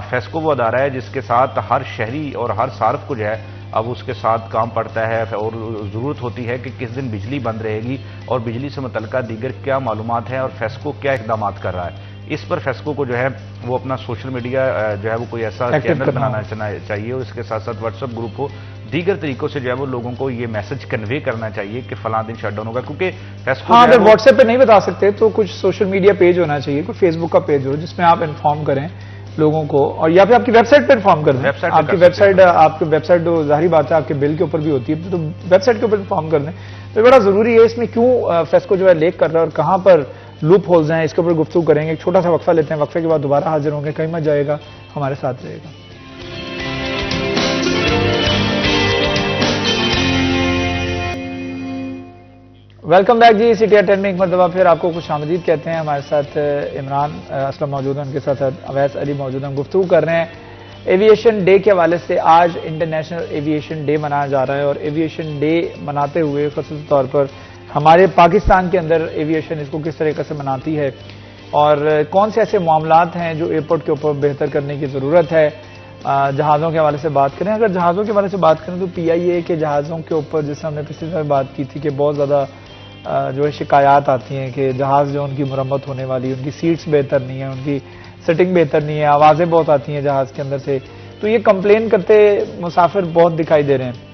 فیسکو وہ ادارہ ہے جس کے ساتھ ہر شہری اور ہر صارف کو جو ہے اب اس کے ساتھ کام پڑتا ہے، اور ضرورت ہوتی ہے کہ کس دن بجلی بند رہے گی اور بجلی سے متعلقہ دیگر کیا معلومات ہیں اور فیسکو کیا اقدامات کر رہا ہے۔ اس پر فیسکو کو جو ہے وہ اپنا سوشل میڈیا جو ہے وہ کوئی ایسا چینل بنانا چاہیے، اور اس کے ساتھ ساتھ واٹس ایپ گروپ ہو، دیگر طریقوں سے جو ہے وہ لوگوں کو یہ میسج کنوے کرنا چاہیے کہ فلاں دن شٹ ڈاؤن ہوگا، کیونکہ فیسکو اگر واٹس ایپ پہ نہیں بتا سکتے تو کچھ سوشل میڈیا پیج ہونا چاہیے، کوئی فیس بک کا پیج ہو جس میں آپ انفارم کریں لوگوں کو، اور یا پھر آپ کی ویب سائٹ پہ انفارم کر دیں۔ آپ کی ویب سائٹ ظاہری بات ہے آپ کے بل کے اوپر بھی ہوتی ہے، تو ویب سائٹ کے اوپر انفارم کر دیں۔ تو بڑا ضروری ہے، اس میں کیوں فیسکو جو ہے لیک کر رہا ہے اور کہاں پر لوپ ہولز ہیں، اس کے اوپر گفتگو کریں گے۔ ایک چھوٹا سا وقفہ لیتے ہیں، وقفے کے بعد دوبارہ حاضر ہوں گے، کہیں مت جائے گا، ہمارے ساتھ رہے گا۔ ویلکم بیک جی، سٹی ایٹ 10 میں ایک مرتبہ پھر آپ کو خوش آمدید کہتے ہیں۔ ہمارے ساتھ عمران اسلم موجود ہیں، ان کے ساتھ اویس علی موجود ہیں، گفتگو کر رہے ہیں ایویشن ڈے کے حوالے سے۔ آج انٹرنیشنل ایویشن ڈے منایا جا رہا ہے، اور ایویشن ڈے مناتے ہوئے خصوصی طور پر ہمارے پاکستان کے اندر ایویشن اس کو کس طریقے سے مناتی ہے، اور کون سے ایسے معاملات ہیں جو ایئرپورٹ کے اوپر بہتر کرنے کی ضرورت ہے۔ جہازوں کے حوالے سے بات کریں، اگر جہازوں کے حوالے سے بات کریں تو پی آئی اے کے جہازوں کے اوپر جیسے ہم نے پچھلی دفعہ بات کی تھی کہ بہت زیادہ جو ہے شکایات آتی ہیں کہ جہاز جو ان کی مرمت ہونے والی، ان کی سیٹس بہتر نہیں ہیں، ان کی سٹنگ بہتر نہیں ہے، آوازیں بہت آتی ہیں جہاز کے اندر سے، تو یہ کمپلین کرتے مسافر بہت دکھائی دے رہے ہیں۔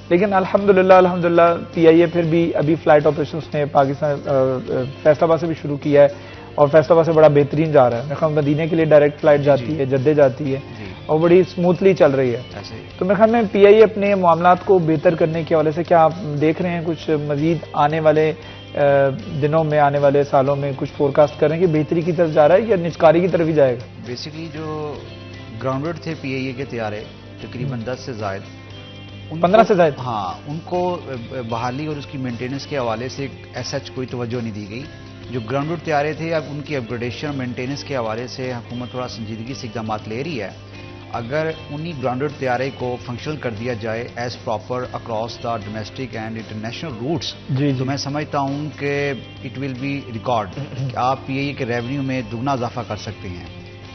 لیکن الحمدللہ پی آئی اے پھر بھی ابھی فلائٹ آپریشنس نے پاکستان فیصل آباد سے بھی شروع کیا ہے، اور فیصل آباد سے بڑا بہترین جا رہا ہے۔ میرے خیال مدینے کے لیے ڈائریکٹ فلائٹ جاتی ہے، جدے جاتی ہے، اور بڑی اسموتھلی چل رہی ہے۔ تو میرے خیال میں پی آئی اے اپنے معاملات کو بہتر کرنے کے حوالے سے کیا آپ دیکھ رہے ہیں کچھ مزید آنے والے دنوں میں، آنے والے سالوں میں کچھ فورکاسٹ کر رہے ہیں کہ بہتری کی طرف جا رہا ہے یا نچکاری کی طرف ہی جائے گا؟ بیسیکلی جو گراؤنڈڈ تھے پی آئی اے کے طیارے تقریباً 10 سے زائد، 15 سے زائد، ہاں، ان کو بحالی اور اس کی مینٹیننس کے حوالے سے ایسا کوئی توجہ نہیں دی گئی۔ جو گراؤنڈڈ طیارے تھے، اب ان کی اپ گریڈیشن اور مینٹیننس کے حوالے سے حکومت تھوڑا سنجیدگی سے اقدامات لے رہی ہے۔ اگر انہی گراؤنڈڈ طیارے کو فنکشنل کر دیا جائے as proper across the domestic and international roots, تو میں سمجھتا ہوں کہ اٹ ول بی ریکارڈ کہ آپ پی آئی اے کے ریونیو میں دگنا اضافہ کر سکتے ہیں۔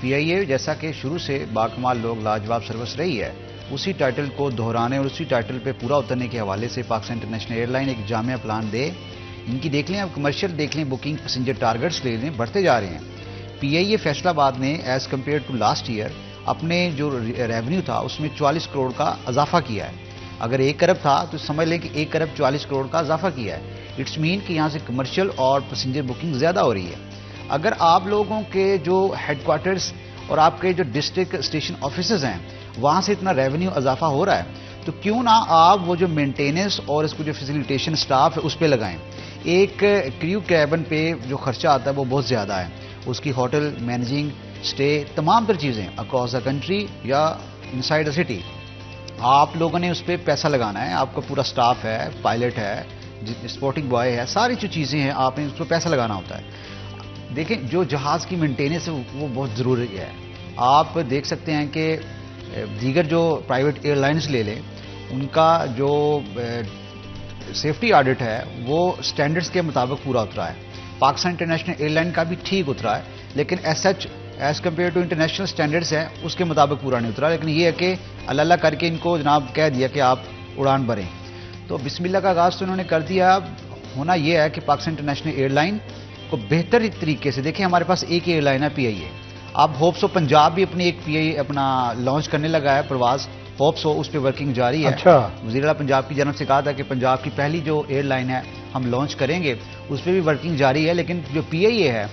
پی آئی اے جیسا کہ شروع سے باکمال لوگ لاجواب سروس رہی ہے، اسی ٹائٹل کو دہرانے اور اسی ٹائٹل پہ پورا اترنے کے حوالے سے پاکستان انٹرنیشنل ایئر لائن ایک جامع پلان دے۔ ان کی دیکھ لیں، اب کمرشل دیکھ لیں، بکنگ پیسنجر ٹارگٹس لے لیں، بڑھتے جا رہے ہیں۔ پی آئی اے فیصل آباد نے as compare to last year اپنے جو ریونیو تھا اس میں 44 کروڑ کا اضافہ کیا ہے۔ اگر 1 ارب تھا تو سمجھ لیں کہ 1 ارب 44 کروڑ کا اضافہ کیا ہے۔ اٹس مین کہ یہاں سے کمرشل اور پیسنجر بکنگ زیادہ ہو رہی ہے۔ اگر آپ لوگوں کے جو ہیڈ کوارٹرز اور آپ کے جو ڈسٹرکٹ اسٹیشن آفیسز ہیں وہاں سے اتنا ریونیو اضافہ ہو رہا ہے، تو کیوں نہ آپ وہ جو مینٹیننس اور اس کو جو فیسیلیٹیشن سٹاف ہے اس پہ لگائیں۔ ایک کریو کیبن پہ جو خرچہ آتا ہے وہ بہت زیادہ ہے، اس کی ہوٹل مینیجنگ، اسٹے، تمام تر چیزیں اکراس دا کنٹری یا انسائڈ دا سٹی، آپ لوگوں نے اس پہ پیسہ لگانا ہے۔ آپ کا پورا سٹاف ہے، پائلٹ ہے، سپورٹنگ بوائے ہے، ساری جو چیزیں ہیں آپ نے اس پہ پیسہ لگانا ہوتا ہے۔ دیکھیں، جو جہاز کی مینٹیننس ہے وہ بہت ضروری ہے۔ آپ دیکھ سکتے ہیں کہ دیگر جو پرائیویٹ ایئر لائنز لے لیں، ان کا جو سیفٹی آڈٹ ہے وہ سٹینڈرڈز کے مطابق پورا اترا ہے۔ پاکستان انٹرنیشنل ایئر لائن کا بھی ٹھیک اترا ہے، لیکن as compare to international standards ہیں اس کے مطابق پورا نہیں اترا۔ لیکن یہ ہے کہ اللہ کر کے ان کو جناب کہہ دیا کہ آپ اڑان بھریں، تو بسم اللہ کا آغاز تو انہوں نے کر دیا۔ ہونا یہ ہے کہ پاکستان انٹرنیشنل ایئر لائن کو بہتر طریقے سے، دیکھیں ہمارے پاس ایک ایئر لائن ہے پی آئی اے، اب ہوپسو پنجاب بھی اپنی ایک پی آئی اے اپنا لانچ کرنے لگا ہے پرواز، ہوپسو اس پہ ورکنگ جاری ہے۔ اچھا، وزیر اعلیٰ پنجاب کی جانب سے کہا تھا کہ پنجاب کی پہلی جو ایئر لائن ہے ہم لانچ کریں گے، اس پہ بھی ورکنگ جاری ہے، لیکن جو پی آئی اے ہے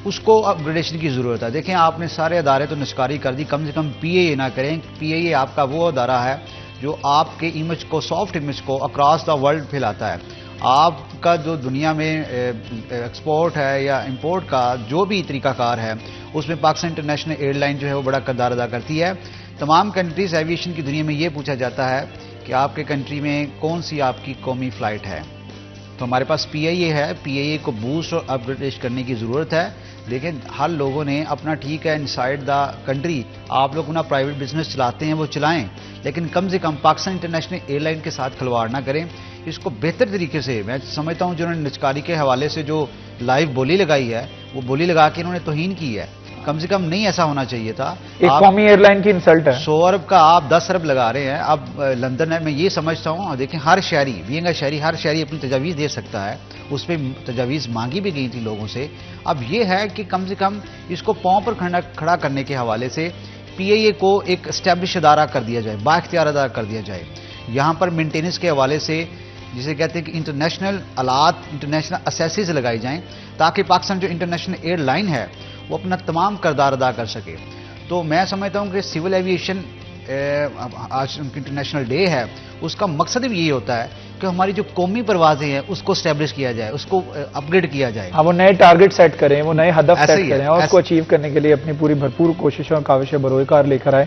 اس کو اپ گریڈیشن کی ضرورت ہے۔ دیکھیں آپ نے سارے ادارے تو نشکاری کر دی، کم سے کم پی آئی اے نہ کریں۔ پی آئی اے آپ کا وہ ادارہ ہے جو آپ کے امیج کو، سافٹ امیج کو اکراس دا ورلڈ پھیلاتا ہے۔ آپ کا جو دنیا میں ایکسپورٹ ہے یا امپورٹ کا جو بھی طریقہ کار ہے اس میں پاکستان انٹرنیشنل ایئر لائن جو ہے وہ بڑا کردار ادا کرتی ہے. تمام کنٹریز ایویشن کی دنیا میں یہ پوچھا جاتا ہے کہ آپ کے کنٹری میں کون سی آپ کی قومی فلائٹ ہے. تو ہمارے پاس پی آئی اے ہے. پی آئی اے کو بوسٹ اور اپ گریڈ کرنے کی ضرورت ہے، لیکن ہر لوگوں نے اپنا ٹھیک ہے انسائیڈ دا کنٹری آپ لوگ اپنا پرائیویٹ بزنس چلاتے ہیں وہ چلائیں، لیکن کم سے کم پاکستان انٹرنیشنل ایئر لائن کے ساتھ کھلواڑ نہ کریں. اس کو بہتر طریقے سے میں سمجھتا ہوں جنہوں نے نجکاری کے حوالے سے جو لائیو بولی لگائی ہے وہ بولی لگا کے انہوں نے توہین کی ہے. کم سے کم نہیں ایسا ہونا چاہیے تھا. ایک قومی ایئر لائن کی انسلٹ ہے. 100 ارب کا آپ 10 ارب لگا رہے ہیں. اب لندن ہے، میں یہ سمجھتا ہوں دیکھیں ہر شہری بینگ اے شہری ہر شہری اپنی تجاویز دے سکتا ہے. اس پہ تجاویز مانگی بھی گئی تھی لوگوں سے. اب یہ ہے کہ کم سے کم اس کو پاؤں پر کھڑا کرنے کے حوالے سے پی آئی اے کو ایک اسٹیبلش ادارہ کر دیا جائے، با اختیار ادارہ کر دیا جائے. یہاں پر مینٹیننس کے حوالے سے جسے کہتے ہیں کہ انٹرنیشنل آلات انٹرنیشنل اسیسیز لگائی جائیں تاکہ پاکستان جو انٹرنیشنل ایئر لائن ہے وہ اپنا تمام کردار ادا کر سکے. تو میں سمجھتا ہوں کہ سول ایویشن آج انٹرنیشنل ڈے ہے، اس کا مقصد بھی یہی ہوتا ہے کہ ہماری جو قومی پروازیں ہیں اس کو اسٹیبلش کیا جائے، اس کو اپ گریڈ کیا جائے. ہاں، وہ نئے ٹارگٹ سیٹ کریں، وہ نئے ہدف سیٹ کریں اور اس کو اچیو کرنے کے لیے اپنی پوری بھرپور کوششوں اور کاوشیں بروئے کار لے کر آئے.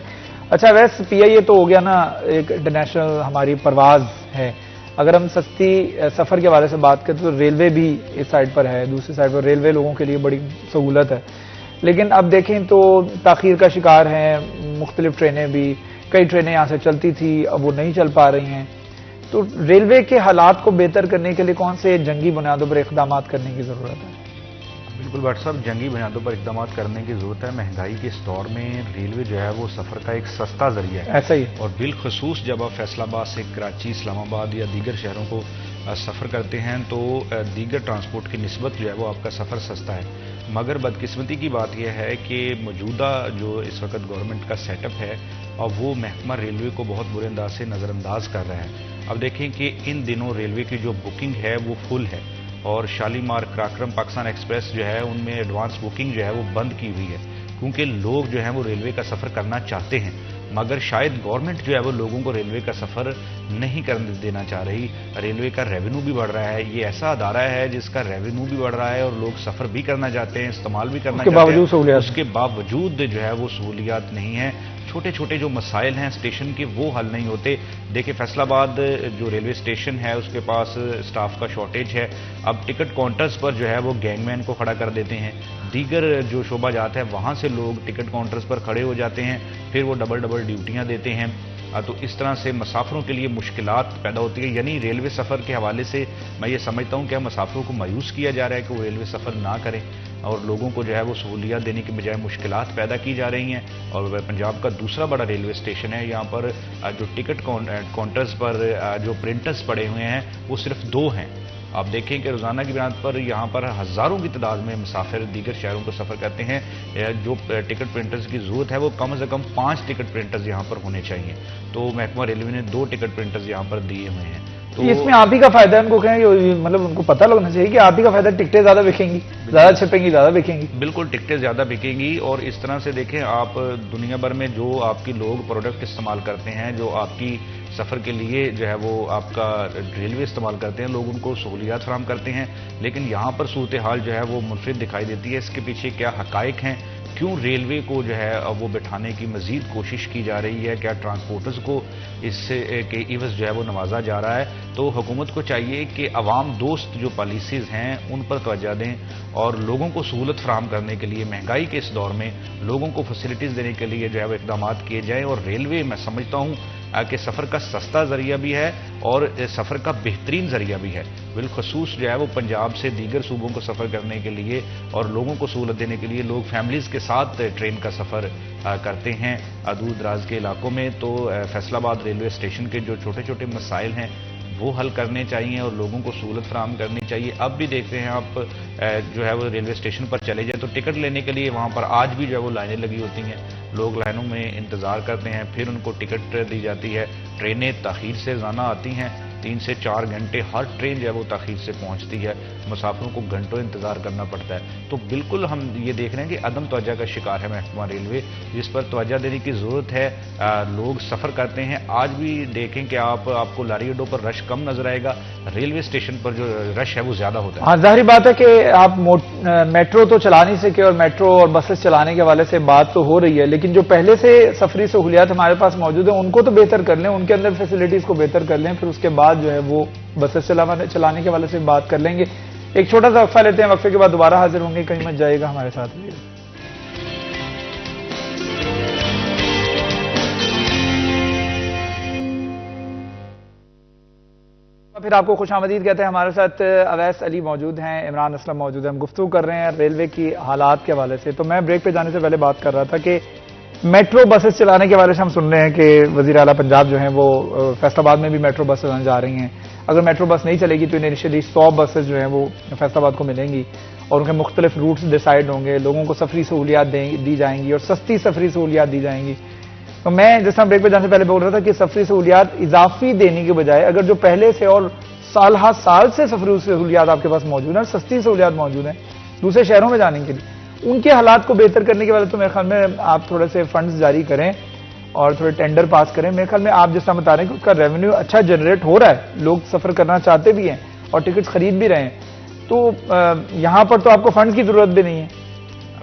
اچھا ویسے پی آئی اے تو ہو گیا نا ایک انٹرنیشنل ہماری پرواز ہے. اگر ہم سستی سفر کے حوالے سے بات کریں تو ریلوے بھی اس سائڈ پر ہے، دوسری سائڈ پر ریلوے لوگوں کے لیے بڑی سہولت ہے. لیکن اب دیکھیں تو تاخیر کا شکار ہیں مختلف ٹرینیں بھی. کئی ٹرینیں یہاں سے چلتی تھی اب وہ نہیں چل پا رہی ہیں. تو ریلوے کے حالات کو بہتر کرنے کے لیے کون سے جنگی بنیادوں پر اقدامات کرنے کی ضرورت ہے؟ بالکل بٹ صاحب، جنگی بنیادوں پر اقدامات کرنے کی ضرورت ہے. مہنگائی کے اس دور میں ریلوے جو ہے وہ سفر کا ایک سستا ذریعہ ہے. ایسا ہی اور بالخصوص جب آپ فیصل آباد سے کراچی، اسلام آباد یا دیگر شہروں کو سفر کرتے ہیں تو دیگر ٹرانسپورٹ کی نسبت جو ہے وہ آپ کا سفر سستا ہے. مگر بدقسمتی کی بات یہ ہے کہ موجودہ جو اس وقت گورنمنٹ کا سیٹ اپ ہے اور وہ محکمہ ریلوے کو بہت برے انداز سے نظر انداز کر رہے ہیں. اب دیکھیں کہ ان دنوں ریلوے کی جو بکنگ ہے وہ فل ہے اور شالیمار، کراکرم، پاکستان ایکسپریس جو ہے ان میں ایڈوانس بکنگ جو ہے وہ بند کی ہوئی ہے کیونکہ لوگ جو ہیں وہ ریلوے کا سفر کرنا چاہتے ہیں. مگر شاید گورنمنٹ جو ہے وہ لوگوں کو ریلوے کا سفر نہیں کرنے دینا چاہ رہی. ریلوے کا ریونیو بھی بڑھ رہا ہے. یہ ایسا ادارہ ہے جس کا ریونیو بھی بڑھ رہا ہے اور لوگ سفر بھی کرنا چاہتے ہیں، استعمال بھی کرنا چاہتے ہیں. اس کے باوجود جو ہے وہ سہولیات نہیں ہیں. چھوٹے چھوٹے جو مسائل ہیں اسٹیشن کے وہ حل نہیں ہوتے. دیکھیں فیصل آباد جو ریلوے اسٹیشن ہے اس کے پاس سٹاف کا شارٹیج ہے. اب ٹکٹ کاؤنٹرز پر جو ہے وہ گینگ مین کو کھڑا کر دیتے ہیں. دیگر جو شعبہ جات ہے وہاں سے لوگ ٹکٹ کاؤنٹرز پر کھڑے ہو جاتے ہیں، پھر وہ ڈبل ڈیوٹیاں دیتے ہیں. تو اس طرح سے مسافروں کے لیے مشکلات پیدا ہوتی ہے. یعنی ریلوے سفر کے حوالے سے میں یہ سمجھتا ہوں کہ مسافروں کو مایوس کیا جا رہا ہے کہ وہ ریلوے سفر نہ کریں اور لوگوں کو جو ہے وہ سہولیات دینے کے بجائے مشکلات پیدا کی جا رہی ہیں. اور پنجاب کا دوسرا بڑا ریلوے اسٹیشن ہے، یہاں پر جو ٹکٹ کاؤنٹرز پر جو پرنٹرز پڑے ہوئے ہیں وہ صرف 2 ہیں. آپ دیکھیں کہ روزانہ کی بنیاد پر یہاں پر ہزاروں کی تعداد میں مسافر دیگر شہروں کو سفر کرتے ہیں. جو ٹکٹ پرنٹرز کی ضرورت ہے وہ کم از کم 5 ٹکٹ پرنٹرز یہاں پر ہونے چاہیے. تو محکمہ ریلوے نے 2 ٹکٹ پرنٹرز یہاں پر دیے ہوئے ہیں. تو اس میں آپ ہی کا فائدہ ہے. ان کو کہیں مطلب ان کو پتہ لگنا چاہیے کہ آپ ہی کا فائدہ، ٹکٹیں زیادہ بکیں گی، زیادہ چھپیں گی، زیادہ بکیں گی. بالکل ٹکٹیں زیادہ بکیں گی. اور اس طرح سے دیکھیں آپ دنیا بھر میں جو آپ کی لوگ پروڈکٹ استعمال کرتے ہیں، جو آپ کی سفر کے لیے جو ہے وہ آپ کا ریلوے استعمال کرتے ہیں، لوگ ان کو سہولیات فراہم کرتے ہیں. لیکن یہاں پر صورتحال جو ہے وہ منفرد دکھائی دیتی ہے. اس کے پیچھے کیا حقائق ہیں؟ کیوں ریلوے کو جو ہے وہ بٹھانے کی مزید کوشش کی جا رہی ہے؟ کیا ٹرانسپورٹرز کو اس کے عوض جو ہے وہ نوازا جا رہا ہے؟ تو حکومت کو چاہیے کہ عوام دوست جو پالیسیز ہیں ان پر توجہ دیں اور لوگوں کو سہولت فراہم کرنے کے لیے مہنگائی کے اس دور میں لوگوں کو فیسلٹیز دینے کے لیے جو ہے وہ اقدامات کیے جائیں. اور ریلوے میں سمجھتا ہوں کہ سفر کا سستا ذریعہ بھی ہے اور سفر کا بہترین ذریعہ بھی ہے. بالخصوص جو ہے وہ پنجاب سے دیگر صوبوں کو سفر کرنے کے لیے اور لوگوں کو سہولت دینے کے لیے لوگ فیملیز کے ساتھ ٹرین کا سفر کرتے ہیں دور دراز کے علاقوں میں. تو فیصل آباد ریلوے اسٹیشن کے جو چھوٹے چھوٹے مسائل ہیں وہ حل کرنے چاہیے اور لوگوں کو سہولت فراہم کرنی چاہیے. اب بھی دیکھتے ہیں آپ جو ہے وہ ریلوے اسٹیشن پر چلے جائیں تو ٹکٹ لینے کے لیے وہاں پر آج بھی جو ہے وہ لائنیں لگی ہوتی ہیں. لوگ لائنوں میں انتظار کرتے ہیں، پھر ان کو ٹکٹ دی جاتی ہے. ٹرینیں تاخیر سے روزانہ آتی ہیں. 3 سے 4 گھنٹے ہر ٹرین جو ہے وہ تاخیر سے پہنچتی ہے، مسافروں کو گھنٹوں انتظار کرنا پڑتا ہے. تو بالکل ہم یہ دیکھ رہے ہیں کہ عدم توجہ کا شکار ہے محکمہ ریلوے، جس پر توجہ دینے کی ضرورت ہے. لوگ سفر کرتے ہیں، آج بھی دیکھیں کہ آپ کو لاری اڈوں پر رش کم نظر آئے گا، ریلوے اسٹیشن پر جو رش ہے وہ زیادہ ہوتا ہے. ہاں ظاہری بات ہے کہ آپ میٹرو تو چلا نہیں سکے، اور میٹرو اور بسز چلانے کے حوالے سے بات تو ہو رہی ہے، لیکن جو پہلے سے سفری سہولیات ہمارے پاس موجود ہیں ان کو تو بہتر کر لیں، ان کے اندر فیسلٹیز کو بہتر کر لیں، پھر اس کے بعد جو ہے وہ بسز چلانے کے حوالے سے بات کر لیں گے. ایک چھوٹا سا وقفہ لیتے ہیں، وقفے کے بعد دوبارہ حاضر ہوں گے. کہیں مت جائے گا، ہمارے ساتھ رہیے. پھر آپ کو خوش آمدید کہتے ہیں. ہمارے ساتھ اویس علی موجود ہیں، عمران اسلم موجود ہیں. ہم گفتگو کر رہے ہیں ریلوے کی حالات کے حوالے سے. تو میں بریک پہ جانے سے پہلے بات کر رہا تھا کہ میٹرو بسز چلانے کے حوالے سے ہم سن رہے ہیں کہ وزیر اعلیٰ پنجاب جو ہیں وہ فیصل آباد میں بھی میٹرو بس چلانے جا رہی ہیں. اگر میٹرو بس نہیں چلے گی تو انیشلی 100 بسز جو ہیں وہ فیصل آباد کو ملیں گی، اور ان کے مختلف روٹس ڈیسائیڈ ہوں گے، لوگوں کو سفری سہولیات دی جائیں گی اور سستی سفری سہولیات دی جائیں گی. تو میں جس طرح بریک پہ جانے سے پہلے بول رہا تھا کہ سفری سہولیات اضافی دینے کے بجائے اگر جو پہلے سے اور سال ہر سال سے سفری سہولیات آپ کے پاس موجود ہیں، سستی سہولیات موجود ہیں دوسرے شہروں میں جانے کے لیے، ان کے حالات کو بہتر کرنے کے بعد تو میرے خیال میں آپ تھوڑے سے فنڈز جاری کریں اور تھوڑے ٹینڈر پاس کریں. میرے خیال میں آپ جس طرح بتا رہے ہیں کہ اس کا ریونیو اچھا جنریٹ ہو رہا ہے، لوگ سفر کرنا چاہتے بھی ہیں اور ٹکٹس خرید بھی رہے ہیں، تو یہاں پر تو آپ کو فنڈز کی ضرورت بھی نہیں ہے.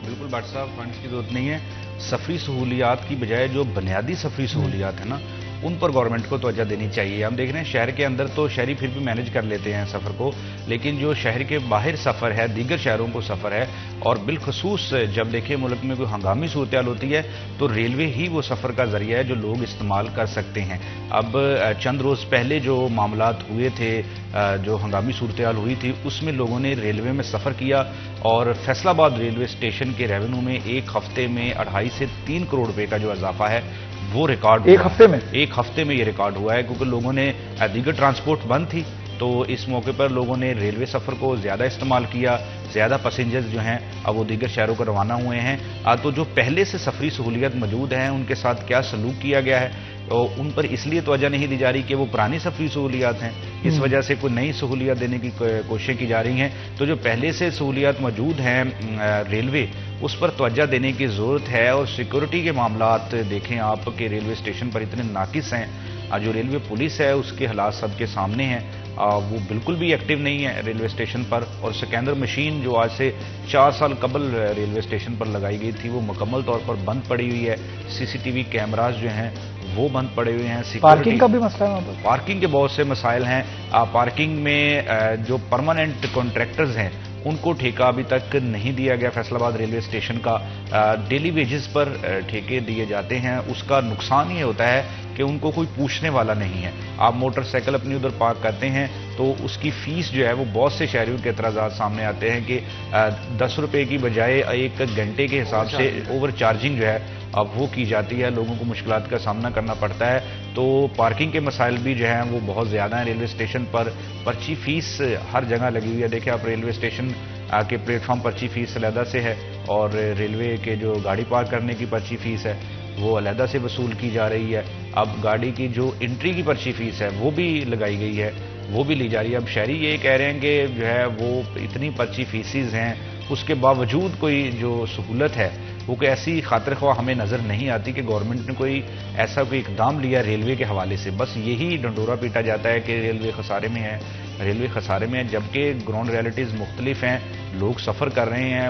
بالکل بٹ صاحب، فنڈز کی ضرورت نہیں ہے. سفری سہولیات کی بجائے جو بنیادی سفری سہولیات ہیں نا، ان پر گورنمنٹ کو توجہ دینی چاہیے. ہم دیکھ رہے ہیں شہر کے اندر تو شہری پھر بھی مینج کر لیتے ہیں سفر کو، لیکن جو شہر کے باہر سفر ہے، دیگر شہروں کو سفر ہے، اور بالخصوص جب دیکھیں ملک میں کوئی ہنگامی صورتحال ہوتی ہے تو ریلوے ہی وہ سفر کا ذریعہ ہے جو لوگ استعمال کر سکتے ہیں. اب چند روز پہلے جو معاملات ہوئے تھے، جو ہنگامی صورتحال ہوئی تھی، اس میں لوگوں نے ریلوے میں سفر کیا، اور فیصل آباد ریلوے اسٹیشن کے ریونیو میں ایک ہفتے میں 2.5 سے 3 کروڑ روپے کا جو اضافہ ہے وہ ریکارڈ ایک ہفتے میں یہ ریکارڈ ہوا ہے، کیونکہ لوگوں نے دیگر ٹرانسپورٹ بند تھی تو اس موقع پر لوگوں نے ریلوے سفر کو زیادہ استعمال کیا. زیادہ پیسنجرز جو ہیں اب وہ دیگر شہروں کو روانہ ہوئے ہیں. تو جو پہلے سے سفری سہولیات موجود ہیں ان کے ساتھ کیا سلوک کیا گیا ہے، ان پر اس لیے توجہ نہیں دی جا رہی کہ وہ پرانی سفری سہولیات ہیں، اس وجہ سے کوئی نئی سہولیات دینے کی کوششیں کی جا رہی ہیں. تو جو پہلے سے سہولیات موجود ہیں ریلوے، اس پر توجہ دینے کی ضرورت ہے. اور سیکورٹی کے معاملات دیکھیں آپ کہ ریلوے اسٹیشن پر اتنے ناقص ہیں. جو ریلوے پولیس ہے اس کے حالات سب کے سامنے ہیں، وہ بالکل بھی ایکٹیو نہیں ہے ریلوے اسٹیشن پر. اور سکینر مشین جو آج سے 4 سال قبل ریلوے اسٹیشن پر لگائی گئی تھی وہ مکمل طور پر بند پڑی ہوئی ہے. CCTV کیمراز جو ہیں وہ بند پڑے ہوئے ہیں. پارکنگ کا بھی مسئلہ ہے وہاں پر، پارکنگ کے بہت سے مسائل ہیں. پارکنگ میں جو پرماننٹ کانٹریکٹرز ہیں ان کو ٹھیکہ ابھی تک نہیں دیا گیا. فیصل آباد ریلوے اسٹیشن کا ڈیلی ویجز پر ٹھیکے دیے جاتے ہیں. اس کا نقصان یہ ہوتا ہے کہ ان کو کوئی پوچھنے والا نہیں ہے. آپ موٹر سائیکل اپنی ادھر پارک کرتے ہیں تو اس کی فیس جو ہے وہ بہت سے شہریوں کے اعتراضات سامنے آتے ہیں کہ 10 روپے کی بجائے 1 گھنٹے کے حساب سے اوور چارجنگ جو ہے اب وہ کی جاتی ہے. لوگوں کو مشکلات کا سامنا کرنا پڑتا ہے. تو پارکنگ کے مسائل بھی جو ہیں وہ بہت زیادہ ہیں ریلوے اسٹیشن پر. پرچی فیس ہر جگہ لگی ہوئی ہے. دیکھیں آپ ریلوے اسٹیشن کے پلیٹ فارم پرچی فیس علیحدہ سے ہے، اور ریلوے کے جو گاڑی پارک کرنے کی پرچی فیس ہے وہ علیحدہ سے وصول کی جا رہی ہے. اب گاڑی کی جو انٹری کی پرچی فیس ہے وہ بھی لگائی گئی ہے، وہ بھی لی جا رہی ہے. اب شہری یہ کہہ رہے ہیں کہ جو ہے وہ اتنی پرچی فیسز ہیں، اس کے باوجود کوئی جو سہولت ہے وہ کوئی ایسی خاطر خواہ ہمیں نظر نہیں آتی کہ گورنمنٹ نے کوئی ایسا کوئی اقدام لیا ریلوے کے حوالے سے. بس یہی ڈنڈورا پیٹا جاتا ہے کہ ریلوے خسارے میں ہے، ریلوے خسارے میں ہے، جبکہ گراؤنڈ ریالٹیز مختلف ہیں. لوگ سفر کر رہے ہیں،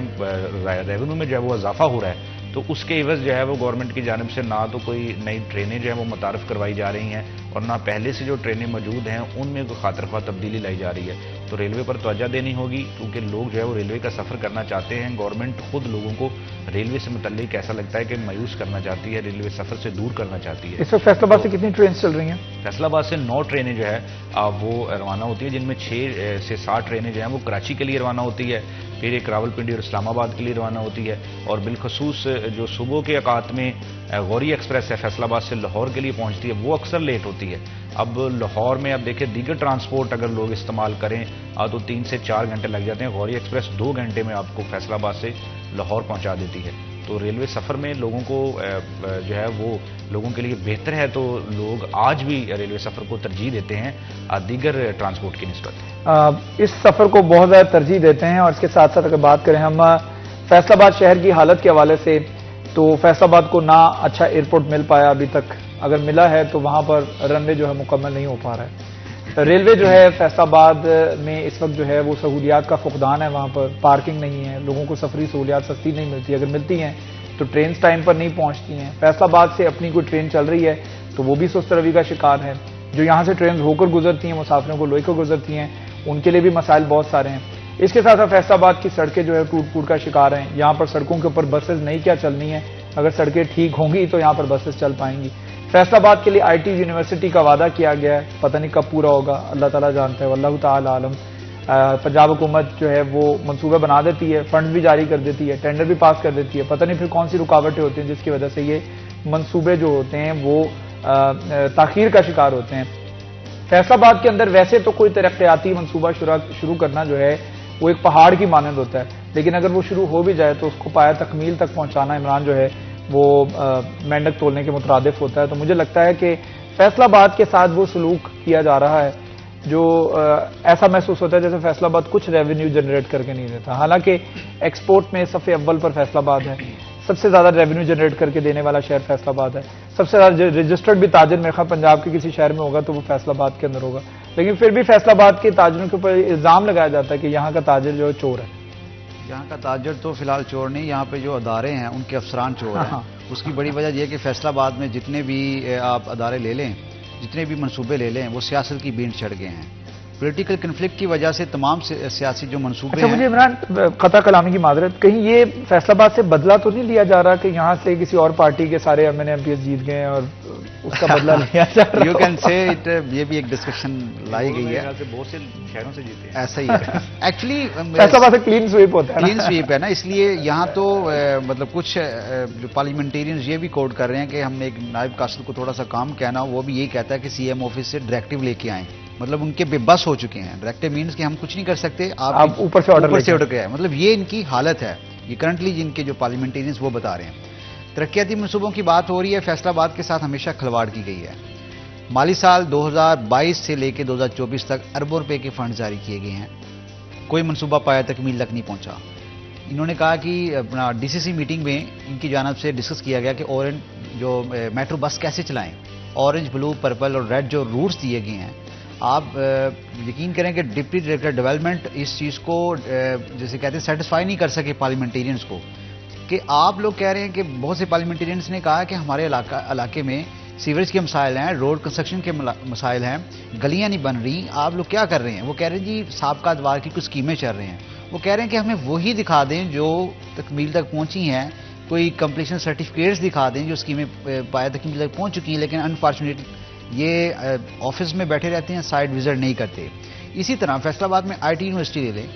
ریونیو میں جو ہے وہ اضافہ ہو رہا ہے. تو اس کے عوض جو ہے وہ گورنمنٹ کی جانب سے نہ تو کوئی نئی ٹرینیں جو ہیں وہ متعارف کروائی جا رہی ہیں، اور نہ پہلے سے جو ٹرینیں موجود ہیں ان میں کوئی خاطر خواہ تبدیلی لائی جا رہی ہے. تو ریلوے پر توجہ دینی ہوگی، کیونکہ لوگ جو ہے وہ ریلوے کا سفر کرنا چاہتے ہیں. گورنمنٹ خود لوگوں کو ریلوے سے متعلق ایسا لگتا ہے کہ مایوس کرنا چاہتی ہے، ریلوے سفر سے دور کرنا چاہتی ہے. اس وقت فیصل آباد سے کتنی ٹرینز چل رہی ہیں؟ فیصل آباد سے 9 ٹرینیں جو ہے وہ روانہ ہوتی ہیں، جن میں 6 سے 7 ٹرینیں جو ہیں وہ کراچی کے لیے روانہ ہوتی ہے، پھر ایک راولپنڈی اور اسلام آباد کے لیے روانہ ہوتی ہے. اور بالخصوص جو صبح کے اوقات میں غوری ایکسپریس ہے فیصل آباد سے لاہور کے لیے پہنچتی ہے، وہ اکثر لیٹ ہوتی ہے. اب لاہور میں اب دیکھیں دیگر ٹرانسپورٹ اگر لوگ استعمال کریں تو 3 سے 4 گھنٹے لگ جاتے ہیں. غوری ایکسپریس 2 گھنٹے میں آپ کو فیصل آباد سے لاہور پہنچا دیتی ہے. تو ریلوے سفر میں لوگوں کو جو ہے وہ لوگوں کے لیے بہتر ہے، تو لوگ آج بھی ریلوے سفر کو ترجیح دیتے ہیں دیگر ٹرانسپورٹ کی نسبت۔ اس سفر کو بہت زیادہ ترجیح دیتے ہیں، اور اس کے ساتھ ساتھ اگر بات کریں ہم فیصل آباد شہر کی حالت کے حوالے سے، تو فیصل آباد کو نہ اچھا ایئرپورٹ مل پایا ابھی تک، اگر ملا ہے تو وہاں پر رن وے جو ہے مکمل نہیں ہو پا رہا ہے۔ ریلوے جو ہے فیصل آباد میں اس وقت جو ہے وہ سہولیات کا فقدان ہے، وہاں پر پارکنگ نہیں ہے، لوگوں کو سفری سہولیات سستی نہیں ملتی، اگر ملتی ہیں تو ٹرینز ٹائم پر نہیں پہنچتی ہیں۔ فیصل آباد سے اپنی کوئی ٹرین چل رہی ہے تو وہ بھی سست روی کا شکار ہے، جو یہاں سے ٹرینز ہو کر گزرتی ہیں مسافروں کو لوئی کر گزرتی ہیں، ان کے لیے بھی مسائل بہت سارے ہیں۔ اس کے ساتھ ساتھ فیصل آباد کی سڑکیں جو ہے ٹوٹ پھوٹ کا شکار ہیں، یہاں پر سڑکوں کے اوپر بسز نہیں کیا چلنی ہیں، اگر سڑکیں ٹھیک ہوں گی تو یہاں پر بسز چل پائیں گی۔ فیصل آباد کے لیے آئی ٹی یونیورسٹی کا وعدہ کیا گیا ہے، پتہ نہیں کب پورا ہوگا، اللہ تعالیٰ جانتا ہے، واللہ تعالی عالم۔ پنجاب حکومت جو ہے وہ منصوبہ بنا دیتی ہے، فنڈ بھی جاری کر دیتی ہے، ٹینڈر بھی پاس کر دیتی ہے، پتہ نہیں پھر کون سی رکاوٹیں ہوتی ہیں جس کی وجہ سے یہ منصوبے جو ہوتے ہیں وہ تاخیر کا شکار ہوتے ہیں۔ فیصل آباد کے اندر ویسے تو کوئی ترقیاتی منصوبہ شروع کرنا جو ہے وہ ایک پہاڑ کی مانند ہوتا ہے، لیکن اگر وہ شروع ہو بھی جائے تو اس کو پایہ تکمیل تک پہنچانا عمران جو ہے وہ مینڈک تولنے کے مترادف ہوتا ہے۔ تو مجھے لگتا ہے کہ فیصل آباد کے ساتھ وہ سلوک کیا جا رہا ہے جو ایسا محسوس ہوتا ہے جیسے فیصل آباد کچھ ریونیو جنریٹ کر کے نہیں دیتا، حالانکہ ایکسپورٹ میں صف اول پر فیصل آباد ہے، سب سے زیادہ ریونیو جنریٹ کر کے دینے والا شہر فیصل آباد ہے، سب سے زیادہ رجسٹرڈ بھی تاجر میرے خیال پنجاب کے کسی شہر میں ہوگا تو وہ فیصل آباد کے اندر ہوگا، لیکن پھر بھی فیصل آباد کے تاجروں کے اوپر الزام لگایا جاتا ہے کہ یہاں کا تاجر جو ہے چور ہے۔ یہاں کا تاجر تو فی الحال چور نہیں، یہاں پہ جو ادارے ہیں ان کے افسران چور ہیں۔ اس کی بڑی وجہ یہ کہ فیصل آباد میں جتنے بھی آپ ادارے لے لیں، جتنے بھی منصوبے لے لیں، وہ سیاست کی بینٹ چڑھ گئے ہیں۔ پولیٹیکل کنفلکٹ کی وجہ سے تمام سیاسی جو منصوبے ہیں۔ مجھے عمران قطع کلامی کی معذرت، کہیں یہ فیصل آباد سے بدلہ تو نہیں لیا جا رہا کہ یہاں سے کسی اور پارٹی کے سارے M N M P S جیت گئے اور اس کا بدلہ لیا جا رہا؟ یو کین سے اٹ، یہ بھی ایک ڈسکشن لائی گئی ہے، بہت سے شہروں سے جیتے ہیں، ایسا ہی ہے ایکچولی فیصل آباد سے کلین سویپ ہوتا ہے، کلین سویپ ہے نا، اس لیے یہاں تو مطلب کچھ جو پارلیمنٹیرینز یہ بھی کوٹ کر رہے ہیں کہ ہم نے ایک نائب قاصد کو تھوڑا سا کام کہنا، وہ بھی یہی کہتا ہے کہ سی ایم آفس سے ڈائریکٹو لے کے آئیں، مطلب ان کے بے بس ہو چکے ہیں۔ ڈائریکٹو مینز کہ ہم کچھ نہیں کر سکتے، آپ اوپر سے آرڈر کے آئے، مطلب یہ ان کی حالت ہے، یہ کرنٹلی جن کے جو پارلیمنٹیرینز وہ بتا رہے ہیں۔ ترقیاتی منصوبوں کی بات ہو رہی ہے، فیصل آباد کے ساتھ ہمیشہ کھلواڑ کی گئی ہے۔ مالی سال 2022 سے لے کے 2024 تک اربوں روپے کے فنڈ جاری کیے گئے ہیں، کوئی منصوبہ پایہ تکمیل تک نہیں پہنچا۔ انہوں نے کہا کہ اپنا ڈی سی سی میٹنگ میں ان کی جانب سے ڈسکس کیا گیا کہ اورنج جو میٹرو بس کیسے چلائیں، اورنج، بلو، پرپل اور ریڈ جو روٹس دیے گئے ہیں، آپ یقین کریں کہ ڈپٹی ڈائریکٹر ڈیولپمنٹ اس چیز کو جیسے کہتے ہیں سیٹسفائی نہیں کر سکے پارلیمنٹیرینز کو، کہ آپ لوگ کہہ رہے ہیں کہ بہت سے پارلیمنٹیرینز نے کہا کہ ہمارے علاقے میں سیوریج کے مسائل ہیں، روڈ کنسٹرکشن کے مسائل ہیں، گلیاں نہیں بن رہی، آپ لوگ کیا کر رہے ہیں؟ وہ کہہ رہے ہیں جی سابقہ ادوار کی کچھ اسکیمیں چل رہی ہیں، وہ کہہ رہے ہیں کہ ہمیں وہی دکھا دیں جو تکمیل تک پہنچی ہیں، کوئی کمپلیشن سرٹیفکیٹس دکھا دیں جو اسکیمیں پایہ تکمیل تک پہنچ چکی ہیں، لیکن انفارچونیٹلی یہ آفس میں بیٹھے رہتے ہیں، سائٹ وزٹ نہیں کرتے۔ اسی طرح فیصل آباد میں آئی ٹی یونیورسٹی لے لیں،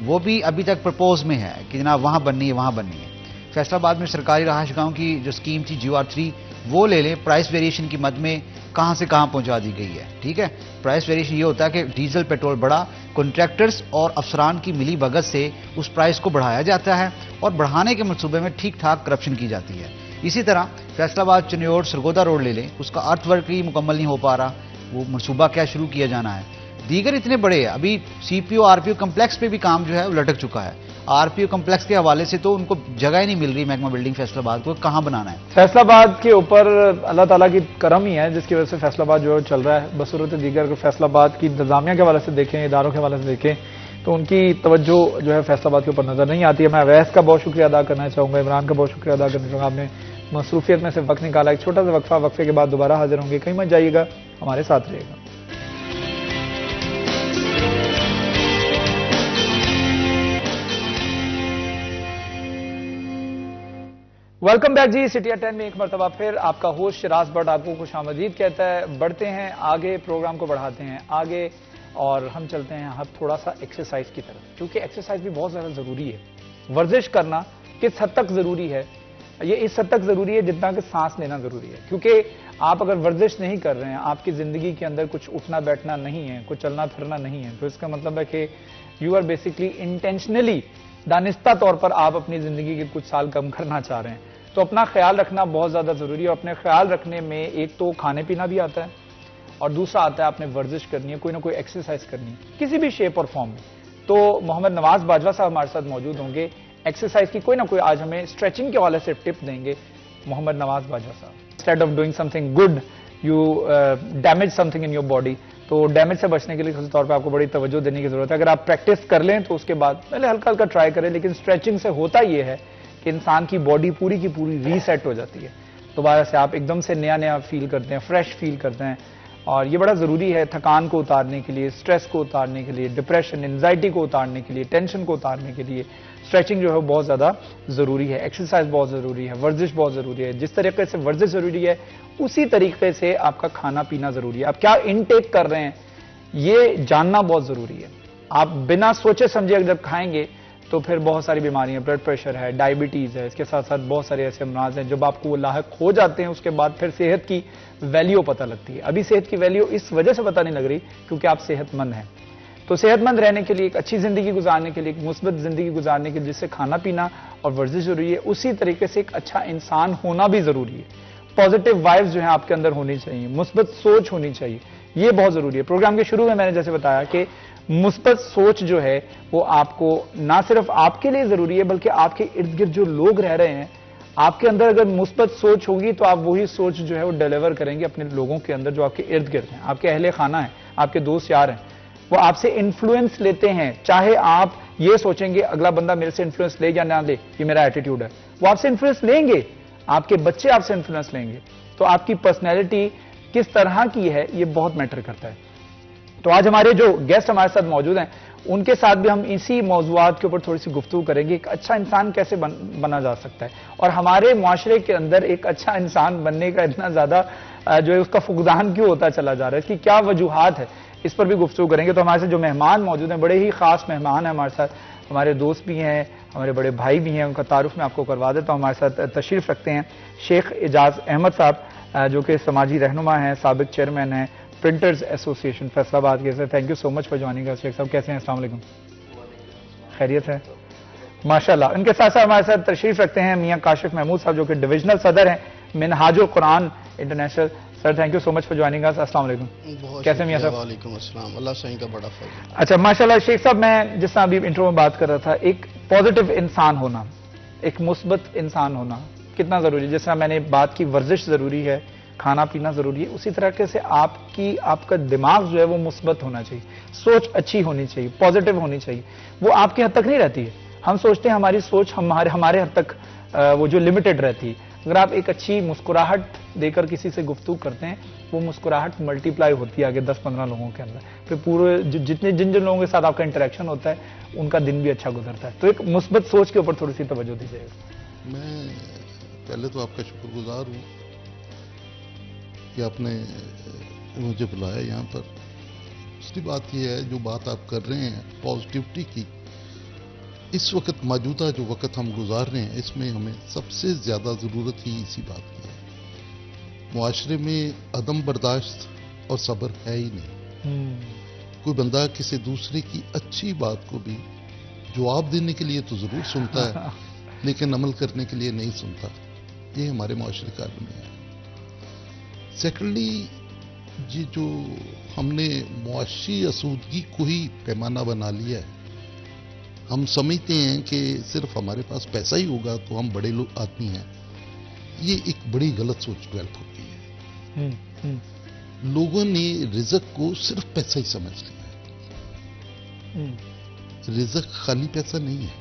وہ بھی ابھی تک پرپوز میں ہے کہ جناب وہاں بننی ہے، وہاں بننی ہے۔ فیصل آباد میں سرکاری رہائش گاہوں کی جو اسکیم تھی GR 3 وہ لے لیں، پرائس ویریشن کی مد میں کہاں سے کہاں پہنچا دی گئی ہے، ٹھیک ہے۔ پرائس ویریشن یہ ہوتا ہے کہ ڈیزل پیٹرول بڑھا، کنٹریکٹرز اور افسران کی ملی بھگت سے اس پرائس کو بڑھایا جاتا ہے اور بڑھانے کے منصوبے میں ٹھیک ٹھاک کرپشن کی جاتی ہے۔ اسی طرح فیصل آباد چنیوڑ سرگودا روڈ لے لیں، اس کا ارتھ ورک ہی مکمل نہیں ہو پا رہا، وہ منصوبہ کیا شروع کیا جانا ہے۔ دیگر اتنے بڑے ہیں، ابھی سی پی او آر پی او کمپلیکس پہ بھی کام جو ہے وہ لٹک چکا ہے، آر پی او کمپلیکس کے حوالے سے تو ان کو جگہ ہی نہیں مل رہی، محکمہ بلڈنگ فیصل آباد کو کہاں بنانا ہے۔ فیصل آباد کے اوپر اللہ تعالیٰ کی کرم ہی ہے جس کی وجہ سے فیصل آباد جو چل رہا ہے، بصورت دیگر کو فیصل آباد کی انتظامیہ کے حوالے سے دیکھیں، اداروں کے حوالے سے دیکھیں تو ان کی توجہ جو ہے فیصل آباد کے اوپر نظر نہیں آتی ہے۔ میں اویس کا بہت شکریہ ادا کرنا چاہوں گا، عمران کا بہت شکریہ ادا کرنا چاہوں گا، آپ نے مصروفیت میں سے وقت نکالا۔ ایک چھوٹا سا وقفے کے بعد دوبارہ حاضر ہوں گے، کہیں مت جائیے گا، ہمارے ساتھ رہیے گا۔ ویلکم بیک جی، سٹی 10 میں ایک مرتبہ پھر آپ کا ہوسٹ شراز بٹ آپ کو خوش آمدید کہتا ہے۔ بڑھتے ہیں آگے، پروگرام کو بڑھاتے ہیں آگے اور ہم چلتے ہیں اب تھوڑا سا ایکسرسائز کی طرف، کیونکہ ایکسرسائز بھی بہت زیادہ ضروری ہے۔ ورزش کرنا کس حد تک ضروری ہے؟ یہ اس حد تک ضروری ہے جتنا کہ سانس لینا ضروری ہے، کیونکہ آپ اگر ورزش نہیں کر رہے ہیں، آپ کی زندگی کے اندر کچھ اٹھنا بیٹھنا نہیں ہے، کچھ چلنا پھرنا نہیں ہے، تو اس کا مطلب ہے کہ یو آر بیسکلی انٹینشنلی دانستہ طور پر آپ اپنی زندگی کے کچھ سال کم کرنا چاہ رہے ہیں تو اپنا خیال رکھنا بہت زیادہ ضروری ہے. اور اپنے خیال رکھنے میں ایک تو کھانے پینا بھی آتا ہے اور دوسرا آتا ہے آپ نے ورزش کرنی ہے, کوئی نہ کوئی ایکسرسائز کرنی ہے کسی بھی شیپ اور فارم میں. تو محمد نواز باجوہ صاحب ہمارے ساتھ موجود ہوں گے, ایکسرسائز کی کوئی نہ کوئی آج ہمیں اسٹریچنگ کے حوالے سے ٹپ دیں گے. محمد نواز باجوہ صاحب, instead of doing some thing good you damage some thing in your body, تو ڈیمیج سے بچنے کے لیے خاص طور پہ آپ کو بڑی توجہ دینے کی ضرورت ہے. اگر آپ پریکٹس کر لیں تو اس کے بعد پہلے ہلکا ہلکا ٹرائی کریں, لیکن اسٹریچنگ سے ہوتا یہ ہے کہ انسان کی باڈی پوری کی پوری ریسیٹ ہو جاتی ہے, دوبارہ سے آپ ایک دم سے نیا نیا فیل کرتے ہیں, فریش فیل کرتے ہیں. اور یہ بڑا ضروری ہے تھکان کو اتارنے کے لیے, سٹریس کو اتارنے کے لیے, ڈپریشن انزائٹی کو اتارنے کے لیے, ٹینشن کو اتارنے کے لیے اسٹریچنگ جو ہے بہت زیادہ ضروری ہے, ایکسرسائز بہت ضروری ہے, ورزش بہت ضروری ہے. جس طریقے سے ورزش ضروری ہے اسی طریقے سے آپ کا کھانا پینا ضروری ہے. آپ کیا انٹیک کر رہے ہیں یہ جاننا بہت ضروری ہے. آپ بنا سوچے سمجھے جب کھائیں گے تو پھر بہت ساری بیماریاں, بلڈ پریشر ہے, ڈائبٹیز ہے, اس کے ساتھ ساتھ بہت سارے ایسے امراض ہیں جب آپ کو وہ لاحق ہو جاتے ہیں اس کے بعد پھر صحت کی ویلیو پتہ لگتی ہے. ابھی صحت کی ویلیو اس وجہ سے پتہ نہیں لگ رہی کیونکہ آپ صحت مند ہیں. تو صحت مند رہنے کے لیے, ایک اچھی زندگی گزارنے کے لیے, ایک مثبت زندگی گزارنے کے لیے جس سے کھانا پینا اور ورزش ضروری ہے, اسی طریقے سے ایک اچھا انسان ہونا بھی ضروری ہے. پازیٹیو وائبز جو ہیں آپ کے اندر ہونی چاہیے, مثبت سوچ ہونی چاہیے, یہ بہت ضروری ہے. پروگرام کے شروع میں میں نے جیسے بتایا کہ مثبت سوچ جو ہے وہ آپ کو نہ صرف آپ کے لیے ضروری ہے بلکہ آپ کے ارد گرد جو لوگ رہ رہے ہیں, آپ کے اندر اگر مثبت سوچ ہوگی تو آپ وہی سوچ جو ہے وہ ڈیلیور کریں گے اپنے لوگوں کے اندر جو آپ کے ارد گرد ہیں, آپ کے اہل خانہ ہیں, آپ کے دوست یار ہیں. وہ آپ سے انفلوئنس لیتے ہیں, چاہے آپ یہ سوچیں گے اگلا بندہ میرے سے انفلوئنس لے یا نہ لے, یہ میرا ایٹیٹیوڈ ہے, وہ آپ سے انفلوئنس لیں گے, آپ کے بچے آپ سے انفلوئنس لیں گے. تو آپ کی پرسنالٹی کس طرح کی ہے یہ بہت میٹر کرتا ہے. تو آج ہمارے جو گیسٹ ہمارے ساتھ موجود ہیں ان کے ساتھ بھی ہم اسی موضوعات کے اوپر تھوڑی سی گفتگو کریں گے. ایک اچھا انسان کیسے بنا جا سکتا ہے اور ہمارے معاشرے کے اندر ایک اچھا انسان بننے کا اتنا زیادہ جو ہے اس کا فقدان کیوں ہوتا چلا جا رہا ہے, اس کی کیا وجوہات ہے, اس پر بھی گفتگو کریں گے. تو ہمارے ساتھ جو مہمان موجود ہیں بڑے ہی خاص مہمان ہیں ہمارے ساتھ, ہمارے دوست بھی ہیں, ہمارے بڑے بھائی بھی ہیں. ان کا تعارف میں آپ کو کروا دیتا ہوں. ہمارے ساتھ تشریف رکھتے ہیں شیخ اعجاز احمد صاحب جو کہ سماجی رہنما ہیں, سابق چیئرمین ہیں پرنٹرز ایسوسی ایشن فیصل آباد کے. Sir thank you so much for joining us. Sheikh Sahab کیسے ہیں؟ السلام علیکم. خیریت ہے ماشاءاللہ. ان کے ساتھ ساتھ ہمارے ساتھ تشریف رکھتے ہیں میاں کاشف محمود صاحب جو کہ ڈویژنل صدر ہیں Minhaj ul-Quran international. Sir thank you so much for joining us. السلام علیکم. کیسے میاں صاحب؟ وعلیکم السلام. اللہ صحیح کا بڑا فضل. اچھا ماشاءاللہ شیخ صاحب, میں جس طرح ابھی انٹرو میں بات کر رہا تھا, ایک پازیٹیو انسان ہونا, ایک مثبت انسان ہونا کتنا ضروری ہے. جس طرح میں نے بات کی ورزش ضروری ہے, کھانا پینا ضروری ہے, اسی طرح سے آپ کا دماغ جو ہے وہ مثبت ہونا چاہیے, سوچ اچھی ہونی چاہیے, پازیٹیو ہونی چاہیے. وہ آپ کی حد تک نہیں رہتی ہے. ہم سوچتے ہیں ہماری سوچ ہمارے حد تک وہ جو لمیٹڈ رہتی ہے. اگر آپ ایک اچھی مسکراہٹ دے کر کسی سے گفتگو کرتے ہیں وہ مسکراہٹ ملٹی پلائی ہوتی ہے آگے 10-15 لوگوں کے اندر, پھر پورے جن لوگوں کے ساتھ آپ کا انٹریکشن ہوتا ہے ان کا دن بھی اچھا گزرتا ہے. تو ایک مثبت سوچ کے اوپر تھوڑی سی توجہ دیجیے گا. میں پہلے تو آپ کا شکر گزار ہوں کہ آپ نے مجھے بلایا یہاں پر. دوسری بات یہ ہے جو بات آپ کر رہے ہیں پازیٹیوٹی کی, اس وقت موجودہ جو وقت ہم گزار رہے ہیں اس میں ہمیں سب سے زیادہ ضرورت ہی اسی بات کی ہے. معاشرے میں عدم برداشت اور صبر ہے ہی نہیں. کوئی بندہ کسی دوسرے کی اچھی بات کو بھی جواب دینے کے لیے تو ضرور سنتا ہے لیکن عمل کرنے کے لیے نہیں سنتا. یہ ہمارے معاشرے کا عالم ہے. سیکنڈلی یہ جو ہم نے معاشی آسودگی کو ہی پیمانہ بنا لیا ہے, ہم سمجھتے ہیں کہ صرف ہمارے پاس پیسہ ہی ہوگا تو ہم بڑے لوگ آدمی ہیں. یہ ایک بڑی غلط سوچ ڈیولپ ہو گئی ہے. لوگوں نے رزق کو صرف پیسہ ہی سمجھ لیا ہے. رزق خالی پیسہ نہیں ہے,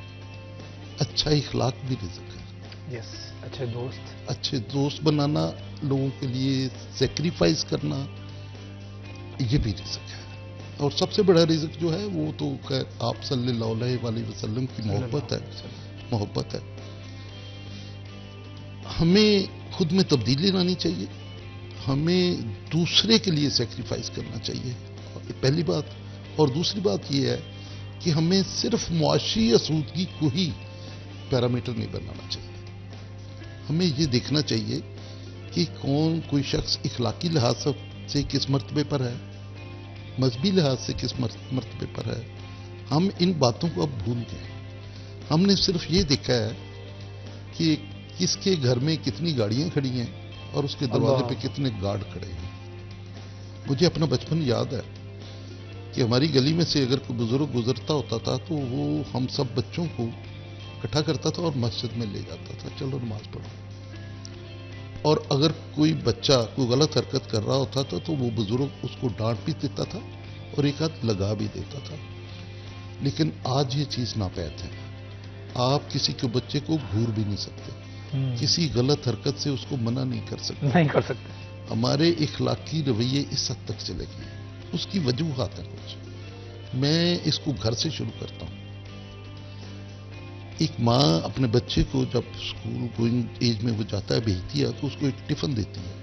اچھا اخلاق بھی رزق ہے. یس, اچھے دوست بنانا, لوگوں کے لیے سیکریفائز کرنا, یہ بھی رزق ہے. اور سب سے بڑا رزق جو ہے وہ تو خیر آپ صلی اللہ علیہ وسلم کی محبت ہے. ہمیں خود میں تبدیلی لانی چاہیے, ہمیں دوسرے کے لیے سیکریفائز کرنا چاہیے, پہلی بات. اور دوسری بات یہ ہے کہ ہمیں صرف معاشی آسودگی کو ہی پیرامیٹر نہیں بنانا چاہیے. ہمیں یہ دیکھنا چاہیے کہ کوئی شخص اخلاقی لحاظ سے کس مرتبے پر ہے, مذہبی لحاظ سے کس مرتبے پر ہے. ہم ان باتوں کو اب بھول گئے. ہم نے صرف یہ دیکھا ہے کہ کس کے گھر میں کتنی گاڑیاں کھڑی ہیں اور اس کے دروازے پہ کتنے گارڈ کھڑے ہیں. مجھے اپنا بچپن یاد ہے کہ ہماری گلی میں سے اگر کوئی بزرگ گزرتا ہوتا تھا تو وہ ہم سب بچوں کو اکٹھا کرتا تھا اور مسجد میں لے جاتا تھا, چلو نماز پڑھو. اور اگر کوئی بچہ کوئی غلط حرکت کر رہا ہوتا تھا تو وہ بزرگ اس کو ڈانٹ بھی دیتا تھا اور ایک ہاتھ لگا بھی دیتا تھا. لیکن آج یہ چیز ناپید ہے. آپ کسی کے بچے کو گھور بھی نہیں سکتے, کسی غلط حرکت سے اس کو منع نہیں کر سکتے. ہمارے اخلاقی رویے اس حد تک چلے گئے. اس کی وجوہات ہیں کچھ. میں اس کو گھر سے شروع کرتا ہوں. ایک ماں اپنے بچے کو جب اسکول گوئنگ ایج میں وہ جاتا ہے بھیجتی ہے تو اس کو ایک ٹفن دیتی ہے.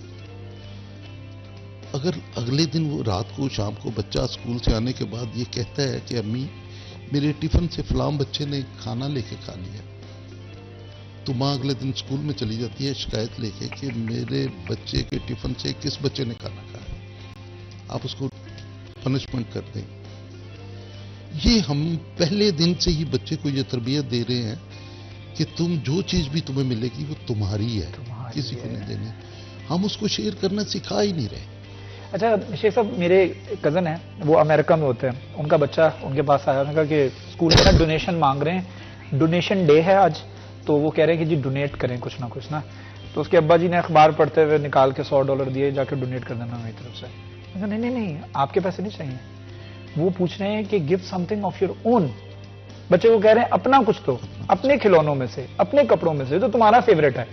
اگر اگلے دن وہ رات کو شام کو بچہ اسکول سے آنے کے بعد یہ کہتا ہے کہ امی میرے ٹفن سے فلاں بچے نے کھانا لے کے کھا لیا, تو ماں اگلے دن اسکول میں چلی جاتی ہے شکایت لے کے کہ میرے بچے کے ٹفن سے کس بچے نے کھانا کھایا, آپ اس کو پنشمنٹ کر دیں. یہ ہم پہلے دن سے ہی بچے کو یہ تربیت دے رہے ہیں کہ تم جو چیز بھی تمہیں ملے گی وہ تمہاری ہے, کسی کو نہیں دینی. ہم اس کو شیئر کرنا سکھا ہی نہیں رہے. اچھا شیخ صاحب, میرے کزن ہیں وہ امریکہ میں ہوتے ہیں, ان کا بچہ ان کے پاس آیا, انہوں نے کہا کہ اسکول میں نا ڈونیشن مانگ رہے ہیں, ڈونیشن ڈے ہے آج, تو وہ کہہ رہے ہیں کہ جی ڈونیٹ کریں کچھ نہ کچھ نا. تو اس کے ابا جی نے اخبار پڑھتے ہوئے نکال کے $100 دیے, جا کے ڈونیٹ کر دینا میری طرف سے. میں کہا نہیں آپ کے پیسے نہیں چاہیے. وہ پوچھ رہے ہیں کہ give some thing of your own. بچے کو کہہ رہے ہیں اپنا کچھ تو, اپنے کھلونوں میں سے, اپنے کپڑوں میں سے جو تمہارا فیوریٹ ہے,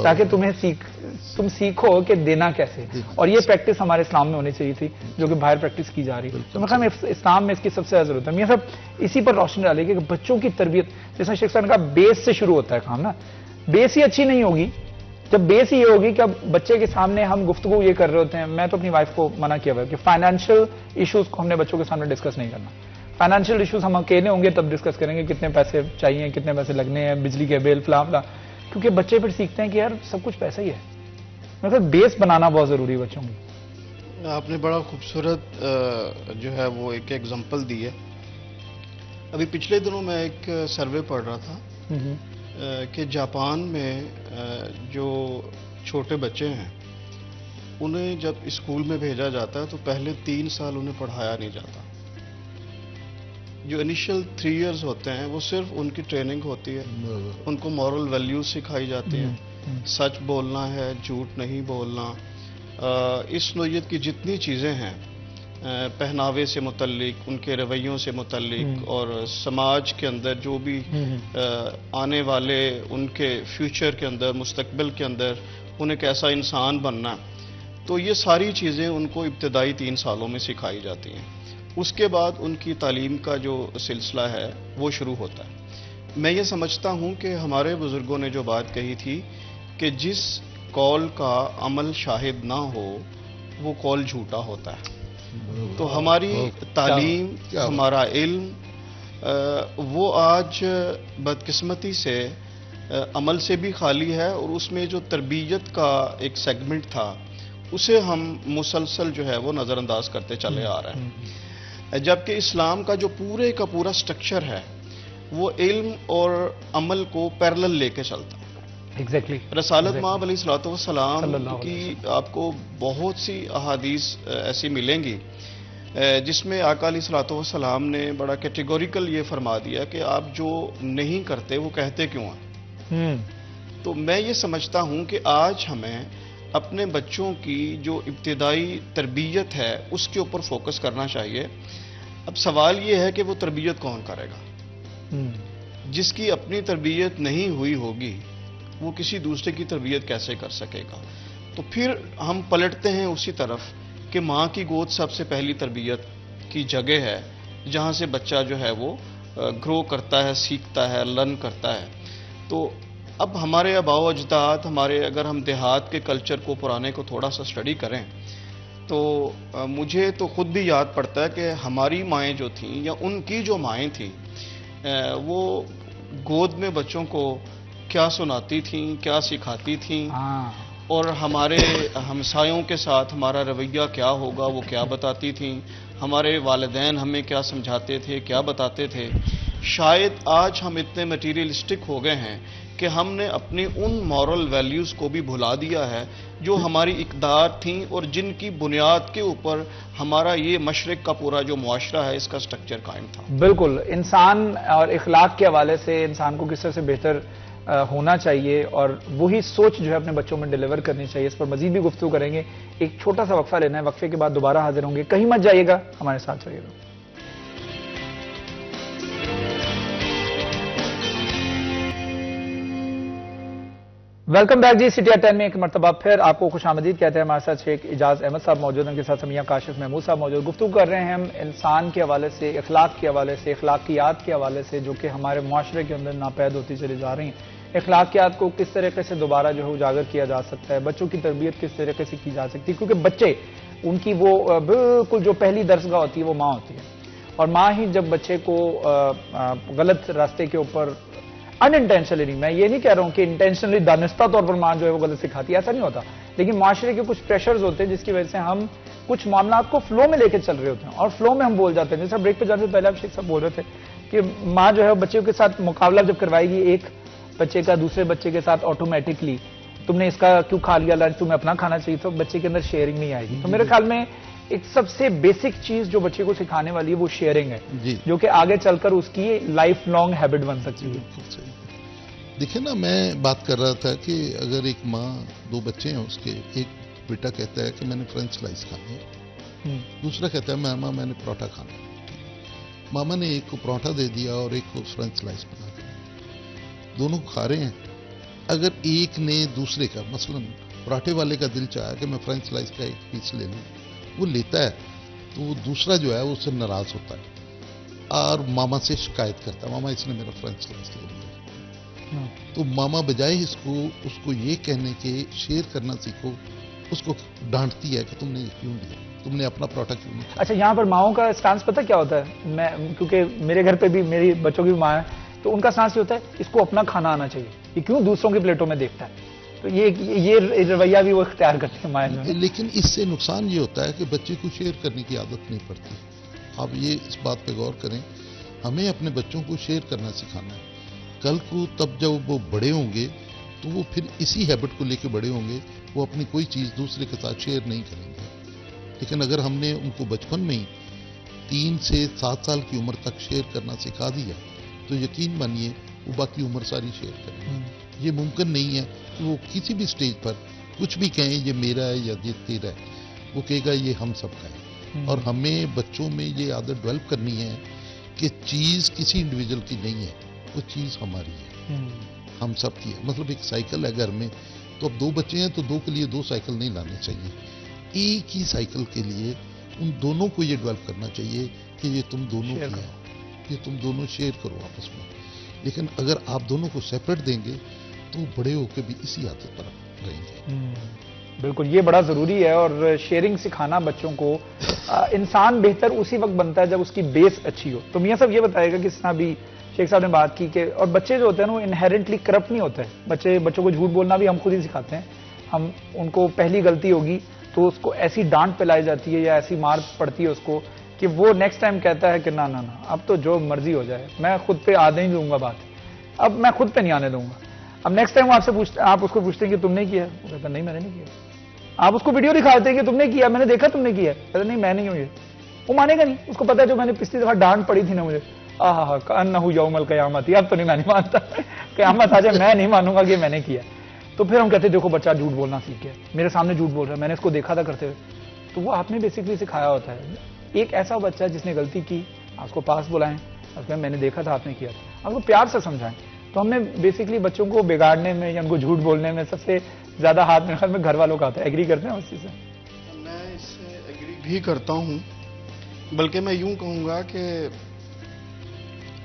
تاکہ تم سیکھو کہ دینا کیسے. اور یہ پریکٹس ہمارے اسلام میں ہونی چاہیے تھی جو کہ باہر پریکٹس کی جا رہی ہے. تو میں خیال اسلام میں اس کی سب سے زیادہ ضرورت ہے. میاں صاحب اسی پر روشنی ڈالے کہ بچوں کی تربیت, جیسا شیخ صاحب نے کہا بیس سے شروع ہوتا ہے کام نا. بیس ہی اچھی نہیں ہوگی, جب بیس ہی یہ ہوگی کہ اب بچے کے سامنے ہم گفتگو یہ کر رہے ہوتے ہیں. میں تو اپنی وائف کو منع کیا ہوا ہے کہ فائنینشیل ایشوز کو ہم نے بچوں کے سامنے ڈسکس نہیں کرنا. فائنینشیل ایشوز ہم اکیلے ہوں گے تب ڈسکس کریں گے, کتنے پیسے چاہیے, کتنے پیسے لگنے ہیں, بجلی کے بل فلاں فلاں, کیونکہ بچے پھر سیکھتے ہیں کہ یار سب کچھ پیسہ ہی ہے. مطلب بیس بنانا بہت ضروری ہے بچوں کی. آپ نے بڑا خوبصورت جو ہے وہ ایک ایگزامپل دی ہے. ابھی پچھلے دنوں میں ایک سروے پڑھ رہا تھا کہ جاپان میں جو چھوٹے بچے ہیں انہیں جب اسکول میں بھیجا جاتا ہے تو پہلے 3 سال انہیں پڑھایا نہیں جاتا. جو انیشل 3 ایئرز ہوتے ہیں وہ صرف ان کی ٹریننگ ہوتی ہے, ان کو مورل ویلیوز سکھائی جاتی ہیں, سچ بولنا ہے, جھوٹ نہیں بولنا, اس نوعیت کی جتنی چیزیں ہیں پہناوے سے متعلق, ان کے رویوں سے متعلق, اور سماج کے اندر جو بھی آنے والے ان کے فیوچر کے اندر, مستقبل کے اندر انہیں کیسا انسان بننا, تو یہ ساری چیزیں ان کو ابتدائی 3 سالوں میں سکھائی جاتی ہیں. اس کے بعد ان کی تعلیم کا جو سلسلہ ہے وہ شروع ہوتا ہے. میں یہ سمجھتا ہوں کہ ہمارے بزرگوں نے جو بات کہی تھی کہ جس قول کا عمل شاہد نہ ہو وہ قول جھوٹا ہوتا ہے. تو ہماری تعلیم, ہمارا علم وہ آج بدقسمتی سے عمل سے بھی خالی ہے, اور اس میں جو تربیت کا ایک سیگمنٹ تھا اسے ہم مسلسل جو ہے وہ نظر انداز کرتے چلے آ رہے ہیں. جبکہ اسلام کا جو پورے کا پورا سٹرکچر ہے وہ علم اور عمل کو پیرلل لے کے چلتا ہے. ایگزیکٹلی. رسالت مآب علیہ الصلوۃ والسلام کی آپ کو بہت سی احادیث ایسی ملیں گی جس میں آقا علیہ الصلوۃ والسلام نے بڑا کیٹیگوریکل یہ فرما دیا کہ آپ جو نہیں کرتے وہ کہتے کیوں ہیں. تو میں یہ سمجھتا ہوں کہ آج ہمیں اپنے بچوں کی جو ابتدائی تربیت ہے اس کے اوپر فوکس کرنا چاہیے. اب سوال یہ ہے کہ وہ تربیت کون کرے گا؟ جس کی اپنی تربیت نہیں ہوئی ہوگی وہ کسی دوسرے کی تربیت کیسے کر سکے گا؟ تو پھر ہم پلٹتے ہیں اسی طرف کہ ماں کی گود سب سے پہلی تربیت کی جگہ ہے جہاں سے بچہ جو ہے وہ گرو کرتا ہے, سیکھتا ہے, لرن کرتا ہے. تو اب ہمارے آباء و اجداد, ہمارے اگر ہم دیہات کے کلچر کو پرانے کو تھوڑا سا اسٹڈی کریں تو مجھے تو خود بھی یاد پڑتا ہے کہ ہماری مائیں جو تھیں یا ان کی جو مائیں تھیں وہ گود میں بچوں کو کیا سناتی تھیں, کیا سکھاتی تھیں, اور ہمارے ہمسایوں کے ساتھ ہمارا رویہ کیا ہوگا وہ کیا بتاتی تھیں, ہمارے والدین ہمیں کیا سمجھاتے تھے, کیا بتاتے تھے. شاید آج ہم اتنے میٹیریلسٹک ہو گئے ہیں کہ ہم نے اپنی ان مورل ویلیوز کو بھی بھلا دیا ہے جو ہماری اقدار تھیں اور جن کی بنیاد کے اوپر ہمارا یہ مشرق کا پورا جو معاشرہ ہے اس کا سٹرکچر قائم تھا. بالکل. انسان اور اخلاق کے حوالے سے انسان کو کس طرح سے بہتر ہونا چاہیے اور وہی سوچ جو ہے اپنے بچوں میں ڈیلیور کرنی چاہیے، اس پر مزید بھی گفتگو کریں گے. ایک چھوٹا سا وقفہ لینا ہے، وقفے کے بعد دوبارہ حاضر ہوں گے. کہیں مت جائیے گا، ہمارے ساتھ رہیے گا. ویلکم بیک جی. سٹی 10 میں ایک مرتبہ پھر آپ کو خوش آمدید کہتے ہیں. ہمارے ساتھ شیخ اعجاز احمد صاحب موجود ہیں، ان کے ساتھ سمیہ کاشف محمود صاحب موجود. گفتگو کر رہے ہیں ہم انسان کے حوالے سے، اخلاق کے حوالے سے، اخلاقیات کے حوالے سے جو کہ ہمارے معاشرے کے اندر ناپید ہوتی چلی جا رہی ہیں. اخلاقیات کو کس طریقے سے دوبارہ جو ہے اجاگر کیا جا سکتا ہے، بچوں کی تربیت کس طریقے سے کی جا سکتی ہے، کیونکہ بچے ان کی وہ بالکل جو پہلی درسگاہ ہوتی ہے وہ ماں ہوتی ہے، اور ماں ہی جب بچے کو غلط راستے کے اوپر ان انٹینشنلی، میں یہ نہیں کہہ رہا ہوں کہ انٹینشنلی دانستہ طور پر ماں جو ہے وہ غلط سکھاتی ہے، ایسا نہیں ہوتا، لیکن معاشرے کے کچھ پریشرز ہوتے ہیں جس کی وجہ سے ہم کچھ معاملات کو فلو میں لے کے چل رہے ہوتے ہیں اور فلو میں ہم بول جاتے ہیں. جیسے بریک پہ جانے سے پہلے آپ شیخ صاحب بول رہے تھے کہ ماں جو ہے بچوں کے ساتھ مقابلہ جب کروائے گی ایک بچے کا دوسرے بچے کے ساتھ، آٹومیٹکلی تم نے اس کا کیوں کھا لیا لنچ، تمہیں اپنا کھانا چاہیے، تو بچے کے اندر شیئرنگ نہیں آئے گی. تو میرے خیال میں ایک سب سے بیسک چیز جو بچے کو سکھانے والی ہے وہ شیئرنگ ہے، جو کہ آگے چل کر اس کی لائف لانگ ہیبٹ بن سکتی ہے. دیکھیں نا، میں بات کر رہا تھا کہ اگر ایک ماں، دو بچے ہیں اس کے، ایک بیٹا کہتا ہے کہ میں نے فرینچ فرائز کھانے ہیں، دوسرا کہتا ہے ماما میں نے پراٹھا کھانا ہے. ماما نے ایک کو پراٹھا دے دیا اور ایک کو فرینچ فرائز بنا دیا، دونوں کھا رہے ہیں. اگر ایک نے دوسرے کا، مثلا پراٹھے والے کا دل چاہا کہ میں فرینچ فرائز کا ایک پیس لے لوں، وہ لیتا ہے، تو وہ دوسرا جو ہے اس سے ناراض ہوتا ہے اور ماما سے شکایت کرتا ہے، ماما اس نے میرا فرینچ فرائز لے لیا. تو ماما بجائے اس کو یہ کہنے کے شیئر کرنا سیکھو، اس کو ڈانٹتی ہے کہ تم نے یہ کیوں لیا، تم نے اپنا پراٹھا کیوں نہیں. اچھا، یہاں پر ماؤں کا سٹانس پتہ کیا ہوتا ہے؟ میں کیونکہ میرے گھر پہ بھی میری بچوں کی ماں ہے، تو ان کا سٹانس یہ ہوتا ہے اس کو اپنا کھانا آنا چاہیے، یہ کیوں دوسروں کی پلیٹوں میں دیکھتا ہے. تو یہ رویہ بھی وہ اختیار کرتے ہیں مائیں. لیکن اس سے نقصان یہ ہوتا ہے کہ بچے کو شیئر کرنے کی عادت نہیں پڑتی. آپ یہ اس بات پہ غور کریں، ہمیں اپنے بچوں کو شیئر کرنا سکھانا ہے. کل کو تب جب وہ بڑے ہوں گے تو وہ پھر اسی ہیبٹ کو لے کے بڑے ہوں گے، وہ اپنی کوئی چیز دوسرے کے ساتھ شیئر نہیں کریں گے. لیکن اگر ہم نے ان کو بچپن میں ہی 3 سے 7 سال کی عمر تک شیئر کرنا سکھا دیا تو یقین مانیے وہ باقی عمر ساری شیئر کریں گے. یہ ممکن نہیں ہے کہ وہ کسی بھی سٹیج پر کچھ بھی کہیں یہ میرا ہے یا یہ تیرا ہے، وہ کہے گا یہ ہم سب کا ہے. اور ہمیں بچوں میں یہ عادت ڈیولپ کرنی ہے کہ چیز کسی انڈیویجول کی نہیں ہے، وہ چیز ہماری ہے، ہم سب کی ہے. مطلب ایک سائیکل ہے گھر میں، تو اب 2 بچے ہیں تو 2 کے لیے 2 سائیکل نہیں لانے چاہیے. ایک ہی سائیکل کے لیے ان دونوں کو یہ ڈیولپ کرنا چاہیے کہ یہ تم دونوں کی ہے، یہ تم دونوں شیئر کرو آپس میں. لیکن اگر آپ دونوں کو سیپریٹ دیں گے تو بڑے ہو کے بھی اسی عادت پر رہیں گے. بالکل، یہ بڑا ضروری ہے. اور شیئرنگ سکھانا بچوں کو، انسان بہتر اسی وقت بنتا ہے جب اس کی بیس اچھی ہو. تو میاں صاحب یہ بتائے گا کس طرح بھی شیخ صاحب نے بات کی کہ، اور بچے جو ہوتے ہیں نا وہ انہیرنٹلی کرپٹ نہیں ہوتے. بچوں کو جھوٹ بولنا بھی ہم خود ہی سکھاتے ہیں. ہم ان کو پہلی غلطی ہوگی تو اس کو ایسی ڈانٹ پلائی جاتی ہے یا ایسی مار پڑتی ہے اس کو کہ وہ نیکسٹ ٹائم کہتا ہے کہ نہ اب تو جو مرضی ہو جائے، میں خود پہ آنے ہی دوں گا بات، اب میں خود پہ نہیں آنے دوں گا. اب نیکسٹ ٹائم آپ اس کو پوچھتے ہیں کہ تم نے کیا، وہ کہتا نہیں میں نے نہیں کیا. آپ اس کو ویڈیو دکھاتے ہیں کہ تم نے کیا، میں نے دیکھا تم نے کیا، کہتا نہیں میں نہیں ہوں. یہ وہ مانے گا نہیں، اس کو پتا ہے جو میں نے پچھلی دفعہ ڈانٹ پڑی تھی نا مجھے، کأنہ یوم القیامت، اب تو نہیں میں نہیں مانتا، قیامت آ جائے میں نہیں مانوں گا کہ میں نے کیا. تو پھر ہم کہتے ہیں دیکھو بچہ جھوٹ بولنا سیکھ گیا، میرے سامنے جھوٹ بول رہا ہے، میں نے اس کو دیکھا تھا کرتے ہوئے. تو وہ آپ نے بیسکلی سکھایا ہوتا ہے. ایک ایسا بچہ جس نے غلطی کی، آپ اس کو پاس بلائیں، آپ کہیں میں نے دیکھا تھا آپ نے کیا تھا، آپ کو پیار سے سمجھائیں. تو ہم نے بیسکلی بچوں کو بگاڑنے میں یا ان کو جھوٹ بولنے میں سب سے زیادہ ہاتھ میرے خیال میں گھر والوں کا آتا ہے. ایگری کرتے ہیں اس چیز سے؟ میں اس سے ایگری بھی کرتا ہوں، بلکہ میں یوں کہوں گا کہ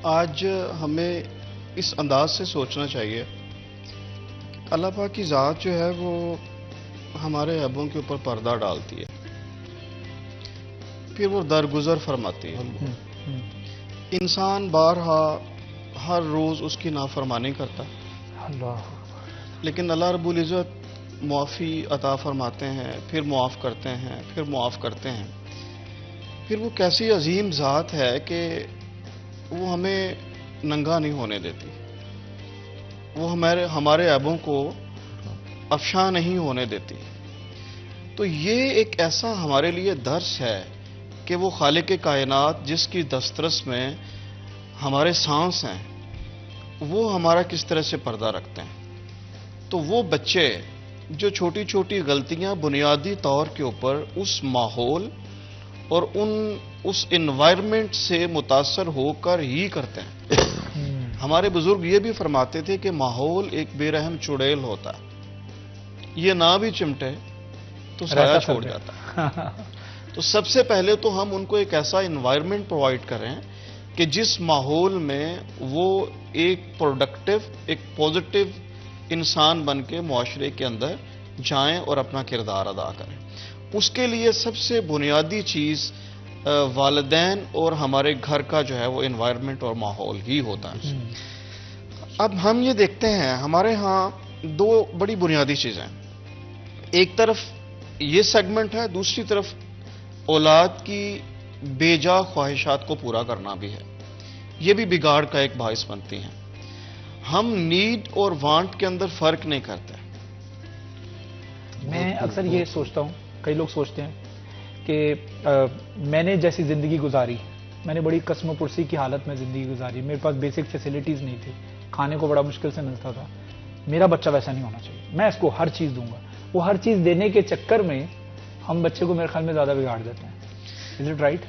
آج ہمیں اس انداز سے سوچنا چاہیے کہ اللہ پاک کی ذات جو ہے وہ ہمارے عیبوں کے اوپر پردہ ڈالتی ہے، پھر وہ درگزر فرماتی ہے. انسان بارہا ہر روز اس کی نافرمانی کرتا ہے، لیکن اللہ رب العزت معافی عطا فرماتے ہیں، پھر معاف کرتے ہیں، پھر معاف کرتے ہیں. پھر وہ کیسی عظیم ذات ہے کہ وہ ہمیں ننگا نہیں ہونے دیتی، وہ ہمارے عیبوں کو افشاں نہیں ہونے دیتی. تو یہ ایک ایسا ہمارے لیے درس ہے کہ وہ خالق کائنات جس کی دسترس میں ہمارے سانس ہیں، وہ ہمارا کس طرح سے پردہ رکھتے ہیں. تو وہ بچے جو چھوٹی چھوٹی غلطیاں بنیادی طور کے اوپر اس ماحول اور اس انوائرمنٹ سے متاثر ہو کر ہی کرتے ہیں. ہمارے بزرگ یہ بھی فرماتے تھے کہ ماحول ایک بے رحم چڑیل ہوتا ہے، یہ نہ بھی چمٹے تو سایہ چھوڑ جاتا ہے. تو سب سے پہلے تو ہم ان کو ایک ایسا انوائرمنٹ پرووائڈ کریں کہ جس ماحول میں وہ ایک پروڈکٹیو، ایک پوزیٹیو انسان بن کے معاشرے کے اندر جائیں اور اپنا کردار ادا کریں. اس کے لیے سب سے بنیادی چیز والدین اور ہمارے گھر کا جو ہے وہ انوائرمنٹ اور ماحول ہی ہوتا ہے. اب ہم یہ دیکھتے ہیں ہمارے ہاں دو بڑی بنیادی چیزیں، ایک طرف یہ سیگمنٹ ہے، دوسری طرف اولاد کی بے جا خواہشات کو پورا کرنا بھی ہے. یہ بھی بگاڑ کا ایک باعث بنتی ہیں. ہم نیڈ اور وانٹ کے اندر فرق نہیں کرتے. میں اکثر یہ سوچتا ہوں، کئی لوگ سوچتے ہیں کہ میں نے جیسی زندگی گزاری، میں نے بڑی قسم و پرسی کی حالت میں زندگی گزاری، میرے پاس بیسک فیسلٹیز نہیں تھی، کھانے کو بڑا مشکل سے ملتا تھا، میرا بچہ ویسا نہیں ہونا چاہیے، میں اس کو ہر چیز دوں گا. وہ ہر چیز دینے کے چکر میں ہم بچے کو میرے خیال میں زیادہ بگاڑ دیتے ہیں. Is it right?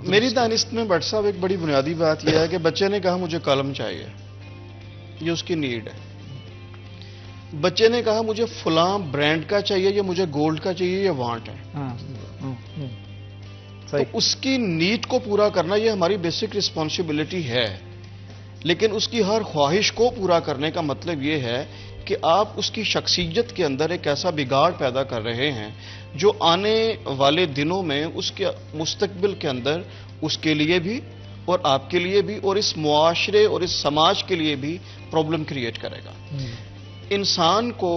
میری دانست میں بٹ صاحب ایک بڑی بنیادی بات یہ ہے کہ بچے نے کہا مجھے قلم چاہیے، یہ اس کی نیڈ ہے. بچے نے کہا مجھے فلاں برانڈ کا چاہیے، یہ مجھے گولڈ کا چاہیے، یہ وانٹ ہے. تو اس کی نیڈ کو پورا کرنا یہ ہماری بیسک رسپانسبلٹی ہے. لیکن اس کی ہر خواہش کو پورا کرنے کا مطلب یہ ہے کہ آپ اس کی شخصیت کے اندر ایک ایسا بگاڑ پیدا کر رہے ہیں جو آنے والے دنوں میں اس کے مستقبل کے اندر اس کے لیے بھی اور آپ کے لیے بھی اور اس معاشرے اور اس سماج کے لیے بھی پرابلم کریٹ کرے گا. انسان کو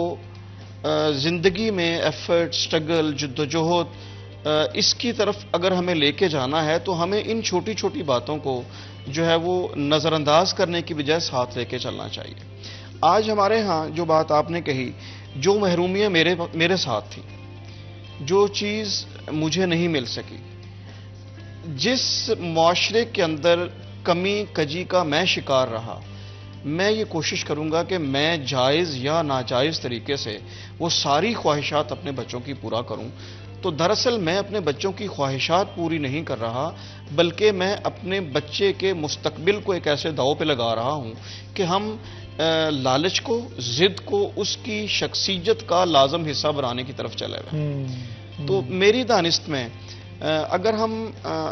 زندگی میں ایفرٹ، سٹرگل، جدوجہد اس کی طرف اگر ہمیں لے کے جانا ہے تو ہمیں ان چھوٹی چھوٹی باتوں کو جو ہے وہ نظر انداز کرنے کی بجائے ساتھ لے کے چلنا چاہیے. آج ہمارے ہاں جو بات آپ نے کہی، جو محرومیاں میرے ساتھ تھی، جو چیز مجھے نہیں مل سکی، جس معاشرے کے اندر کمی کجی کا میں شکار رہا، میں یہ کوشش کروں گا کہ میں جائز یا ناجائز طریقے سے وہ ساری خواہشات اپنے بچوں کی پورا کروں. تو دراصل میں اپنے بچوں کی خواہشات پوری نہیں کر رہا، بلکہ میں اپنے بچے کے مستقبل کو ایک ایسے داؤ پہ لگا رہا ہوں کہ ہم لالچ کو، ضد کو اس کی شخصیت کا لازم حصہ بنانے کی طرف چلے گئے. تو میری دانست میں اگر ہم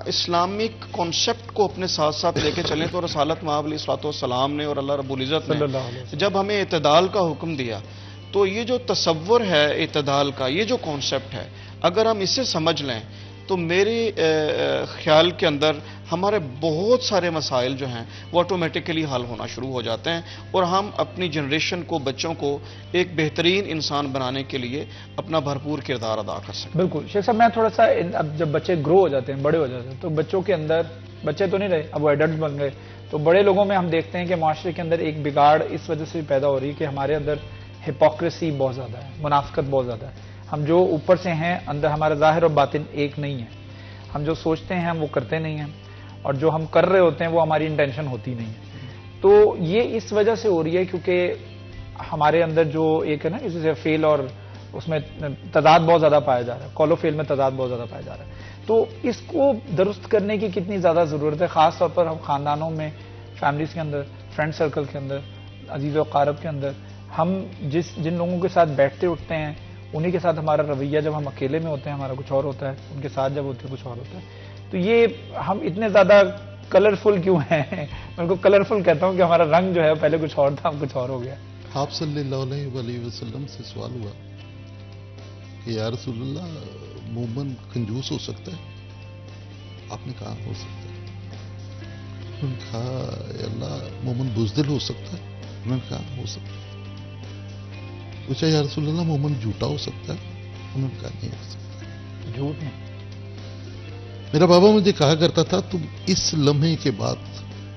اسلامک کانسیپٹ کو اپنے ساتھ ساتھ لے کے چلیں تو رسالت مآب علیہ الصلوۃ والسلام نے اور اللہ رب العزت نے جب ہمیں اعتدال کا حکم دیا تو یہ جو تصور ہے اعتدال کا، یہ جو کانسیپٹ ہے، اگر ہم اسے سمجھ لیں تو میرے خیال کے اندر ہمارے بہت سارے مسائل جو ہیں وہ آٹومیٹکلی حل ہونا شروع ہو جاتے ہیں اور ہم اپنی جنریشن کو، بچوں کو ایک بہترین انسان بنانے کے لیے اپنا بھرپور کردار ادا کر سکتے ہیں. بالکل شیخ صاحب، میں تھوڑا سا اب جب بچے گرو ہو جاتے ہیں، بڑے ہو جاتے ہیں، تو بچوں کے اندر، بچے تو نہیں رہے، اب وہ ایڈلٹس بن گئے، تو بڑے لوگوں میں ہم دیکھتے ہیں کہ معاشرے کے اندر ایک بگاڑ اس وجہ سے پیدا ہو رہی ہے کہ ہمارے اندر ہپوکریسی بہت زیادہ ہے، منافقت بہت زیادہ ہے. ہم جو اوپر سے ہیں، اندر ہمارا ظاہر اور باطن ایک نہیں ہے. ہم جو سوچتے ہیں ہم وہ کرتے نہیں ہیں، اور جو ہم کر رہے ہوتے ہیں وہ ہماری انٹینشن ہوتی نہیں ہے. تو یہ اس وجہ سے ہو رہی ہے کیونکہ ہمارے اندر جو ایک ہے نا، اس سے فیل اور اس میں تضاد بہت زیادہ پایا جا رہا ہے، کال و فیل میں تضاد بہت زیادہ پایا جا رہا ہے. تو اس کو درست کرنے کی کتنی زیادہ ضرورت ہے، خاص طور پر ہم خاندانوں میں، فیملیز کے اندر، فرینڈ سرکل کے اندر، عزیز و اقارب کے اندر، ہم جن لوگوں کے ساتھ بیٹھتے اٹھتے ہیں انہی کے ساتھ ہمارا رویہ، جب ہم اکیلے میں ہوتے ہیں ہمارا کچھ اور ہوتا ہے، ان کے ساتھ جب ہوتے ہیں کچھ اور ہوتا ہے. تو یہ ہم اتنے زیادہ کلرفل کیوں ہیں؟ میں ان کو کلرفل کہتا ہوں کہ ہمارا رنگ جو ہے پہلے کچھ اور تھا، اب کچھ اور ہو گیا. آپ صلی اللہ علیہ وسلم سے سوال ہوا کہ یا رسول اللہ، مومن کنجوس ہو سکتا ہے؟ آپ نے کہا ہو سکتا ہے. انہوں نے کہا اے اللہ، مومن بزدل ہو سکتا ہے؟ انہوں نے کہا ہو سکتا ہے. پوچھا یا رسول اللہ، مومن جھوٹا ہو سکتا ہے؟ انہوں نے کہا نہیں ہو سکتا. جھوٹ نہیں. میرا بابا مجھے کہا کرتا تھا تم اس لمحے کے بعد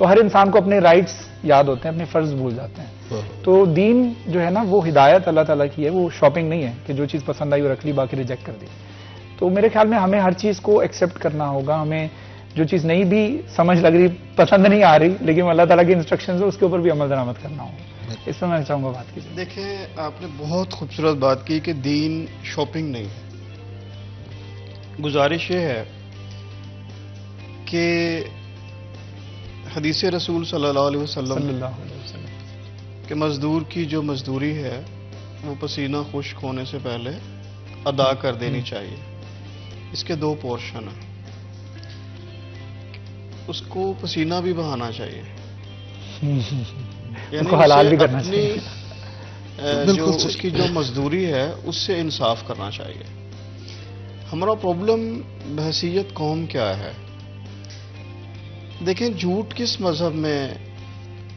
تو ہر انسان کو اپنے رائٹس یاد ہوتے ہیں, اپنے فرض بھول جاتے ہیں. تو دین جو ہے نا وہ ہدایت اللہ تعالیٰ کی ہے, وہ شاپنگ نہیں ہے کہ جو چیز پسند آئی وہ رکھ لی باقی ریجیکٹ کر دی. تو میرے خیال میں ہمیں ہر چیز کو ایکسیپٹ کرنا ہوگا. ہمیں جو چیز نہیں بھی سمجھ لگ رہی, پسند نہیں آ رہی, لیکن اللہ تعالیٰ کی انسٹرکشنز ہے اس کے اوپر بھی عمل درآمد کرنا ہوگا. اس پر میں چاہوں گا بات کیجیے. دیکھیں, آپ نے بہت خوبصورت بات کی کہ دین شاپنگ نہیں ہے. گزارش یہ ہے کہ حدیث رسول صلی اللہ علیہ وسلم کہ مزدور کی جو مزدوری ہے وہ پسینہ خشک ہونے سے پہلے ادا کر دینی چاہیے. اس کے 2 پورشن ہیں. اس کو پسینہ بھی بہانا چاہیے, یعنی حلال بھی کرنا اپنی چاہیے, جو اس کی جو مزدوری ہے اس سے انصاف کرنا چاہیے. ہمارا پرابلم بحیثیت قوم کیا ہے؟ دیکھیں, جھوٹ کس مذہب میں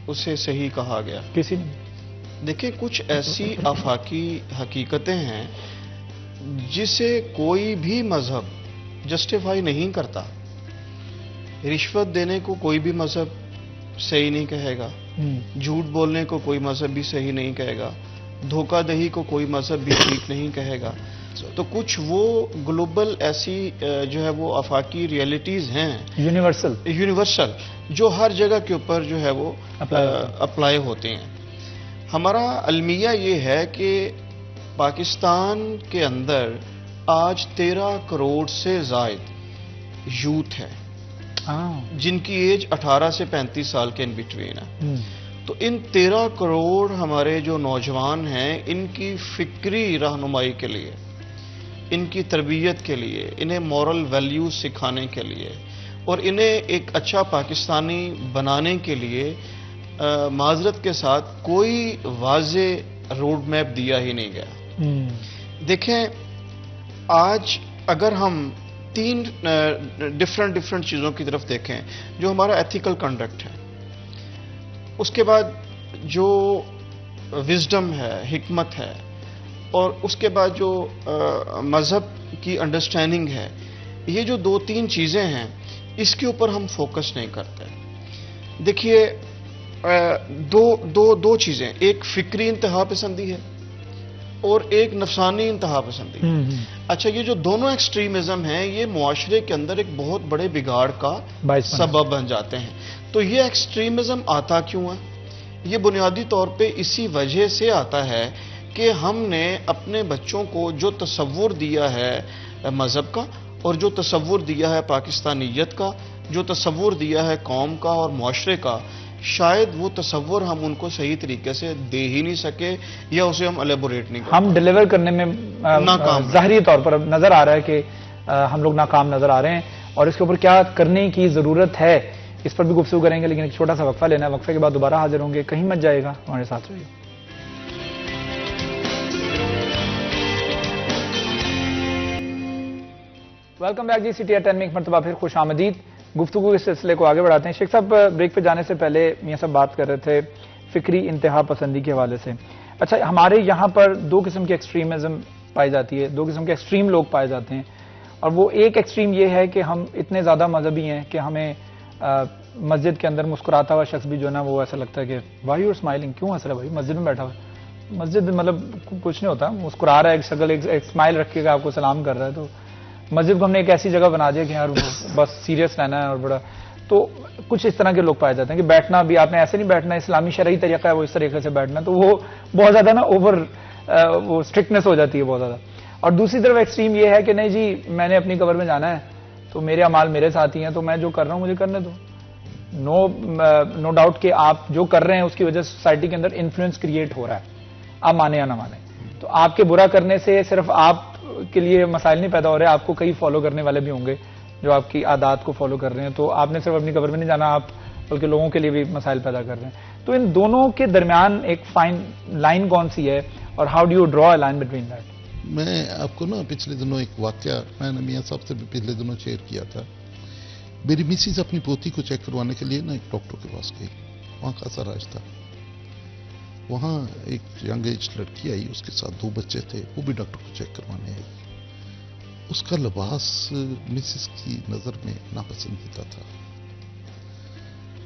اسے صحیح کہا گیا؟ کسی نے. دیکھیں, کچھ ایسی آفاقی حقیقتیں ہیں جسے کوئی بھی مذہب جسٹیفائی نہیں کرتا. رشوت دینے کو کوئی بھی مذہب صحیح نہیں کہے گا, جھوٹ بولنے کو کوئی مذہب بھی صحیح نہیں کہے گا, دھوکہ دہی کو کوئی مذہب بھی ٹھیک نہیں کہے گا. تو کچھ وہ گلوبل ایسی جو ہے وہ آفاقی ریئلٹیز ہیں, یونیورسل, جو ہر جگہ کے اوپر جو ہے وہ اپلائی ہوتے ہیں. ہمارا المیہ یہ ہے کہ پاکستان کے اندر آج 13 کروڑ سے زائد یوتھ ہے جن کی ایج 18 سے 35 سال کے ان بٹوین ہے. تو ان 13 کروڑ ہمارے جو نوجوان ہیں, ان کی فکری رہنمائی کے لیے, ان کی تربیت کے لیے, انہیں مورل ویلیوز سکھانے کے لیے اور انہیں ایک اچھا پاکستانی بنانے کے لیے معذرت کے ساتھ کوئی واضح روڈ میپ دیا ہی نہیں گیا. دیکھیں, آج اگر ہم 3 ڈفرنٹ چیزوں کی طرف دیکھیں, جو ہمارا ایتھیکل کنڈکٹ ہے, اس کے بعد جو وزڈم ہے, حکمت ہے, اور اس کے بعد جو مذہب کی انڈرسٹینڈنگ ہے, یہ جو 2-3 چیزیں ہیں اس کے اوپر ہم فوکس نہیں کرتے. دیکھیے, دو چیزیں, ایک فکری انتہا پسندی ہے اور ایک نفسانی انتہا پسندی ہے. اچھا, یہ جو دونوں ایکسٹریمزم ہیں یہ معاشرے کے اندر ایک بہت بڑے بگاڑ کا سبب بن جاتے ہیں. تو یہ ایکسٹریمزم آتا کیوں ہے؟ یہ بنیادی طور پہ اسی وجہ سے آتا ہے کہ ہم نے اپنے بچوں کو جو تصور دیا ہے مذہب کا, اور جو تصور دیا ہے پاکستانیت کا, جو تصور دیا ہے قوم کا اور معاشرے کا, شاید وہ تصور ہم ان کو صحیح طریقے سے دے ہی نہیں سکے, یا اسے ہم الیبوریٹ نہیں کرتے. ہم ڈیلیور کرنے میں ناکام, ظاہری طور پر نظر آ رہا ہے کہ ہم لوگ ناکام نظر آ رہے ہیں, اور اس کے اوپر کیا کرنے کی ضرورت ہے اس پر بھی گفتگو کریں گے. لیکن ایک چھوٹا سا وقفہ لینا ہے, وقفے کے بعد دوبارہ حاضر ہوں گے. کہیں مت جائے گا, ہمارے ساتھ رہیے. ویلکم بیک جی, CTR 10 میں ایک مرتبہ پھر خوش آمدید. گفتگو اس سلسلے کو آگے بڑھاتے ہیں. شیخ صاحب, بریک پہ جانے سے پہلے میاں صاحب بات کر رہے تھے فکری انتہا پسندی کے حوالے سے. اچھا, ہمارے یہاں پر 2 قسم کی ایکسٹریمزم پائی جاتی ہے, 2 قسم کے ایکسٹریم لوگ پائے جاتے ہیں. اور وہ ایک ایکسٹریم یہ ہے کہ ہم اتنے زیادہ مذہبی ہیں کہ ہمیں مسجد کے اندر مسکراتا ہوا شخص بھی جو ہے نا وہ ایسا لگتا ہے کہ وائی یو آر اسمائلنگ, کیوں ہنس رہا ہے بھائی, مسجد میں بیٹھا ہوا ہے. مسجد مطلب کچھ نہیں ہوتا, مسکرا رہا ہے, ایک شکل, ایک اسمائل رکھ کے آپ کو سلام کر رہا ہے. تو مسجد کو ہم نے ایک ایسی جگہ بنا دیا کہ یار بس سیریس رہنا ہے اور بڑا. تو کچھ اس طرح کے لوگ پائے جاتے ہیں کہ بیٹھنا بھی آپ نے ایسے نہیں بیٹھنا, اسلامی شرعی طریقہ ہے وہ اس طریقے سے بیٹھنا. تو وہ بہت زیادہ نا اوور وہ اسٹرکٹنس ہو جاتی ہے بہت زیادہ. اور دوسری طرف ایکسٹریم یہ ہے کہ نہیں جی میں نے اپنی قبر میں جانا ہے تو میرے اعمال میرے ساتھ ہی ہیں, تو میں جو کر رہا ہوں مجھے کرنے دو. نو ڈاؤٹ کہ آپ جو کر رہے ہیں اس کی وجہ سے سوسائٹی کے اندر انفلوئنس کریٹ ہو رہا ہے, آپ مانے یا نہ مانے. تو آپ کے برا کرنے سے صرف آپ کے لیے مسائل نہیں پیدا ہو رہے, آپ کو کئی فالو کرنے والے بھی ہوں گے جو آپ کی عادات کو فالو کر رہے ہیں. تو آپ نے صرف اپنی قبر میں نہیں جانا, آپ بلکہ لوگوں کے لیے بھی مسائل پیدا کر رہے ہیں. تو ان دونوں کے درمیان ایک فائن لائن کون سی ہے, اور how do you draw a line between that? میں آپ کو نا پچھلے دنوں ایک واقعہ میں نے میاں صاحب سے بھی پچھلے دنوں شیئر کیا تھا. میری مسز اپنی پوتی کو چیک کروانے کے لیے نا ایک ڈاکٹر کے پاس گئی, وہاں خاصا راج تھا. وہاں ایک ینگ ایج لڑکی آئی, اس کے ساتھ 2 بچے تھے, وہ بھی ڈاکٹر کو چیک کروانے آئی. اس کا لباس مسز کی نظر میں ناپسندیدہ تھا.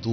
2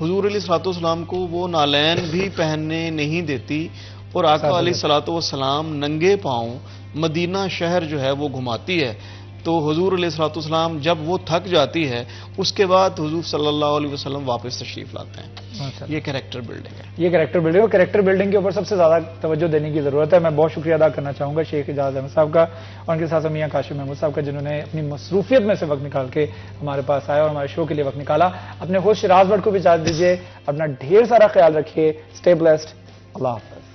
حضور علیہ الصلوۃ والسلام کو وہ نالین بھی پہننے نہیں دیتی، اور آقا علیہ الصلوۃ والسلام ننگے پاؤں مدینہ شہر جو ہے وہ گھماتی ہے. تو حضور علیہ الصلوۃ والسلام جب وہ تھک جاتی ہے اس کے بعد حضور صلی اللہ علیہ وسلم واپس تشریف لاتے ہیں. یہ کریکٹر بلڈنگ ہے. یہ کریکٹر بلڈنگ، اور کریکٹر بلڈنگ کے اوپر سب سے زیادہ توجہ دینے کی ضرورت ہے. میں بہت شکریہ ادا کرنا چاہوں گا شیخ اعجاز احمد صاحب کا اور ان کے ساتھ میاں کاشف محمود صاحب کا، جنہوں نے اپنی مصروفیت میں سے وقت نکال کے ہمارے پاس آئے اور ہمارے شو کے لیے وقت نکالا. اپنے ہوسٹ شراز بٹ کو بھی اجازت دیجیے. اپنا ڈھیر سارا خیال رکھیے. Stay blessed. اللہ حافظ.